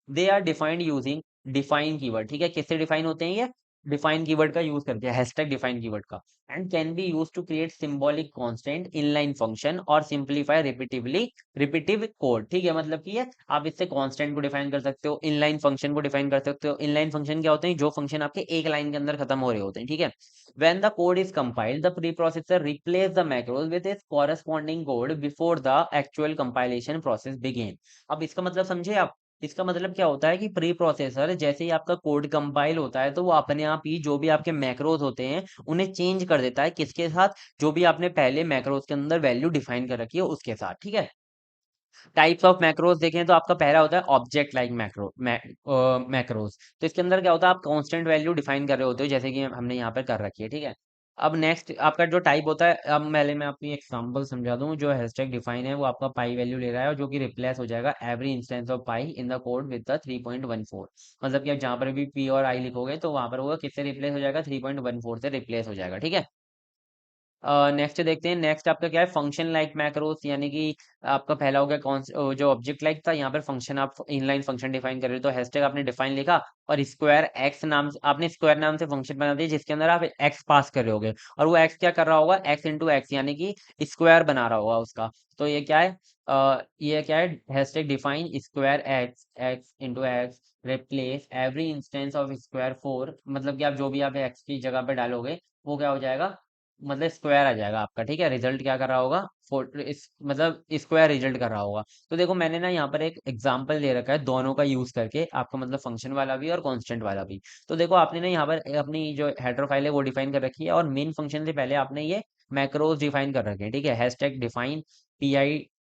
They are defined using define keyword, ठीक है, किससे डिफाइन होते हैं ये, डिफाइन कीवर्ड का यूज करके, हैशटैग डिफाइन कीवर्ड का। And can be use to create symbolic constant inline function और सिंप्लीफाई रिपीटिव कोड, ठीक है, मतलब कि ये आप इससे कांस्टेंट को डिफाइन कर सकते हो, इनलाइन फंक्शन को डिफाइन कर सकते हो। इनलाइन फंक्शन क्या होते हैं, जो फंक्शन आपके एक लाइन के अंदर खत्म हो रहे होते हैं, ठीक है। when the code is compiled, the preprocessor replace the macros with its corresponding code before the actual compilation process begin। अब इसका मतलब समझे आप, इसका मतलब क्या होता है कि प्री प्रोसेसर जैसे ही आपका कोड कंपाइल होता है तो वो अपने आप ही जो भी आपके मैक्रोज होते हैं उन्हें चेंज कर देता है, किसके साथ, जो भी आपने पहले मैक्रोज के अंदर वैल्यू डिफाइन कर रखी है उसके साथ, ठीक है। टाइप्स ऑफ मैक्रोज देखें तो आपका पहला होता है ऑब्जेक्ट लाइक मैक्रोज। तो इसके अंदर क्या होता है, आप कांस्टेंट वैल्यू डिफाइन कर रहे होते हो, जैसे कि हमने यहाँ पर कर रखी है, ठीक है। अब नेक्स्ट आपका जो टाइप होता है, अब पहले मैं आपको एग्जांपल समझा दूं, जो हैशटैग डिफाइन है वो आपका पाई वैल्यू ले रहा है, और जो कि रिप्लेस हो जाएगा every instance of pi in the code with the 3.14, मतलब कि आप जहां पर भी पी और आई लिखोगे तो वहां पर वो किससे रिप्लेस हो जाएगा, 3.14 से रिप्लेस हो जाएगा, ठीक है। नेक्स्ट देखते हैं। नेक्स्ट आपका क्या है, फंक्शन लाइक मैक्रोस, यानी कि आपका पहला हो गया कौन जो ऑब्जेक्ट लाइक था, यहाँ पर फंक्शन आप इनलाइन फंक्शन डिफाइन कर रहे हो, तो हैशटैग आपने डिफाइन लिखा और स्क्वायर एक्स नाम से आपने स्क्वायर नाम से फंक्शन बना दिया जिसके अंदर आप एक्स पास कर रहे होगे, और वो एक्स क्या कर रहा होगा, एक्स इंटू एक्स, यानी कि स्क्वायर बना रहा होगा उसका। तो ये क्या है, hashtag define square x x into x replace every instance of square four, मतलब कि आप जो भी आप एक्स की जगह पे डालोगे वो क्या हो जाएगा, मतलब स्क्वायर आ जाएगा आपका। ठीक है, रिजल्ट क्या कर रहा होगा, फोर इस मतलब स्क्वायर रिजल्ट कर रहा होगा। तो देखो मैंने ना यहाँ पर एक एग्जांपल दे रखा है दोनों का यूज करके आपका, मतलब फंक्शन वाला भी और कांस्टेंट वाला भी। तो देखो आपने ना यहाँ पर अपनी जो हेडर फाइल है वो डिफाइन कर रखी है, और मेन फंक्शन से पहले आपने ये मैक्रोज डिफाइन कर रखे हैं। ठीक है, हैशटैग डिफाइन पी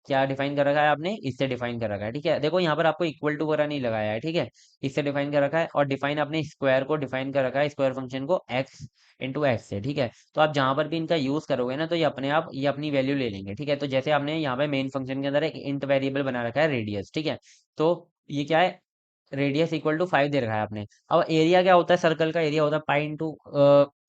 क्या डिफाइन कर रखा है आपने, इससे डिफाइन कर रखा है। ठीक है, देखो यहाँ पर आपको इक्वल टू वगैरह नहीं लगाया है। ठीक है, इससे डिफाइन कर रखा है, और डिफाइन आपने स्क्वायर को डिफाइन कर रखा है, स्क्वायर फंक्शन को एक्स इंटू एक्स से। ठीक है, तो आप जहां पर भी इनका यूज करोगे ना तो ये अपने आप ये अपनी वैल्यू ले लेंगे। ठीक है, तो जैसे आपने यहाँ पे मेन फंक्शन के अंदर एक इंट वेरिएबल बना रखा है रेडियस। ठीक है, तो ये क्या है, रेडियस इक्वल टू 5 दे रखा है आपने। अब एरिया क्या होता है, सर्कल का एरिया होता है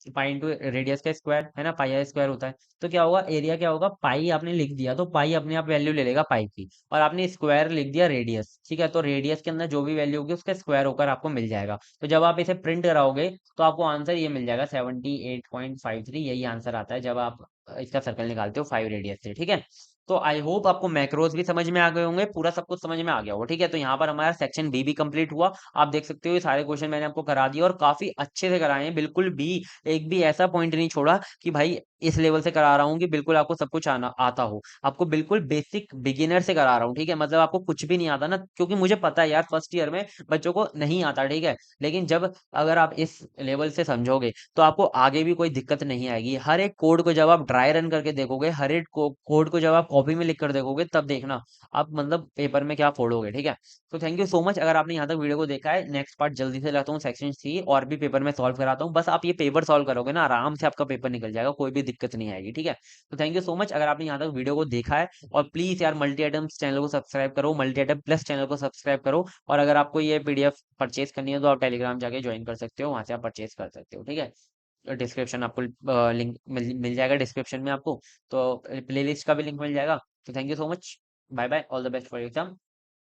पाई इंटू रेडियस का स्क्वायर, है ना, पाई आर स्क्वायर होता है। तो क्या होगा, एरिया क्या होगा, पाई आपने लिख दिया तो पाई अपने आप वैल्यू ले लेगा पाई की, और आपने स्क्वायर लिख दिया रेडियस। ठीक है, तो रेडियस के अंदर जो भी वैल्यू होगी उसका स्क्वायर होकर आपको मिल जाएगा। तो जब आप इसे प्रिंट कराओगे तो आपको आंसर ये मिल जाएगा 78.53, यही आंसर आता है जब आप इसका सर्कल निकालते हो 5 रेडियस से। ठीक है, तो आई होप आपको मैक्रोज भी समझ में आ गए होंगे, पूरा सब कुछ समझ में आ गया होगा। ठीक है, तो यहाँ पर हमारा सेक्शन बी भी कंप्लीट हुआ। आप देख सकते हो ये सारे क्वेश्चन मैंने आपको करा दिए, और काफी अच्छे से कराए हैं, बिल्कुल भी एक भी ऐसा पॉइंट नहीं छोड़ा कि भाई इस लेवल से करा रहा हूँ कि बिल्कुल आपको सब कुछ आना आता हो। आपको बिल्कुल बेसिक बिगिनर से करा रहा हूँ। ठीक है, मतलब आपको कुछ भी नहीं आता ना, क्योंकि मुझे पता है यार फर्स्ट ईयर में बच्चों को नहीं आता। ठीक है, लेकिन जब अगर आप इस लेवल से समझोगे तो आपको आगे भी कोई दिक्कत नहीं आएगी। हर एक कोड को जब आप ड्राई रन करके देखोगे, हर एक कोड को जब आप कॉपी में लिख कर देखोगे, तब देखना आप मतलब पेपर में क्या फोड़ोगे। ठीक है, तो थैंक यू सो मच अगर आपने यहाँ तक वीडियो को देखा है। नेक्स्ट पार्ट जल्दी से लाता हूँ, सेक्शन सी और भी पेपर में सॉल्व कराता हूँ। बस आप ये पेपर सॉल्व करोगे ना, आराम से आपका पेपर निकल जाएगा, कोई भी दिक्कत नहीं आएगी। ठीक है, तो थैंक यू सो मच अगर आपने यहाँ तक वीडियो को देखा है। और प्लीज यार मल्टी आइटम्स चैनल को सब्सक्राइब करो, मल्टी आइटम प्लस चैनल को सब्सक्राइब करो। और अगर आपको ये पीडीएफ परचेज करनी है तो आप टेलीग्राम जाके ज्वाइन कर सकते हो, वहां से आप परचेज कर सकते हो। ठीक है, डिस्क्रिप्शन आपको लिंक मिल जाएगा डिस्क्रिप्शन में आपको, तो प्लेलिस्ट का भी लिंक मिल जाएगा। तो thank you so much, bye bye, all the best for exam.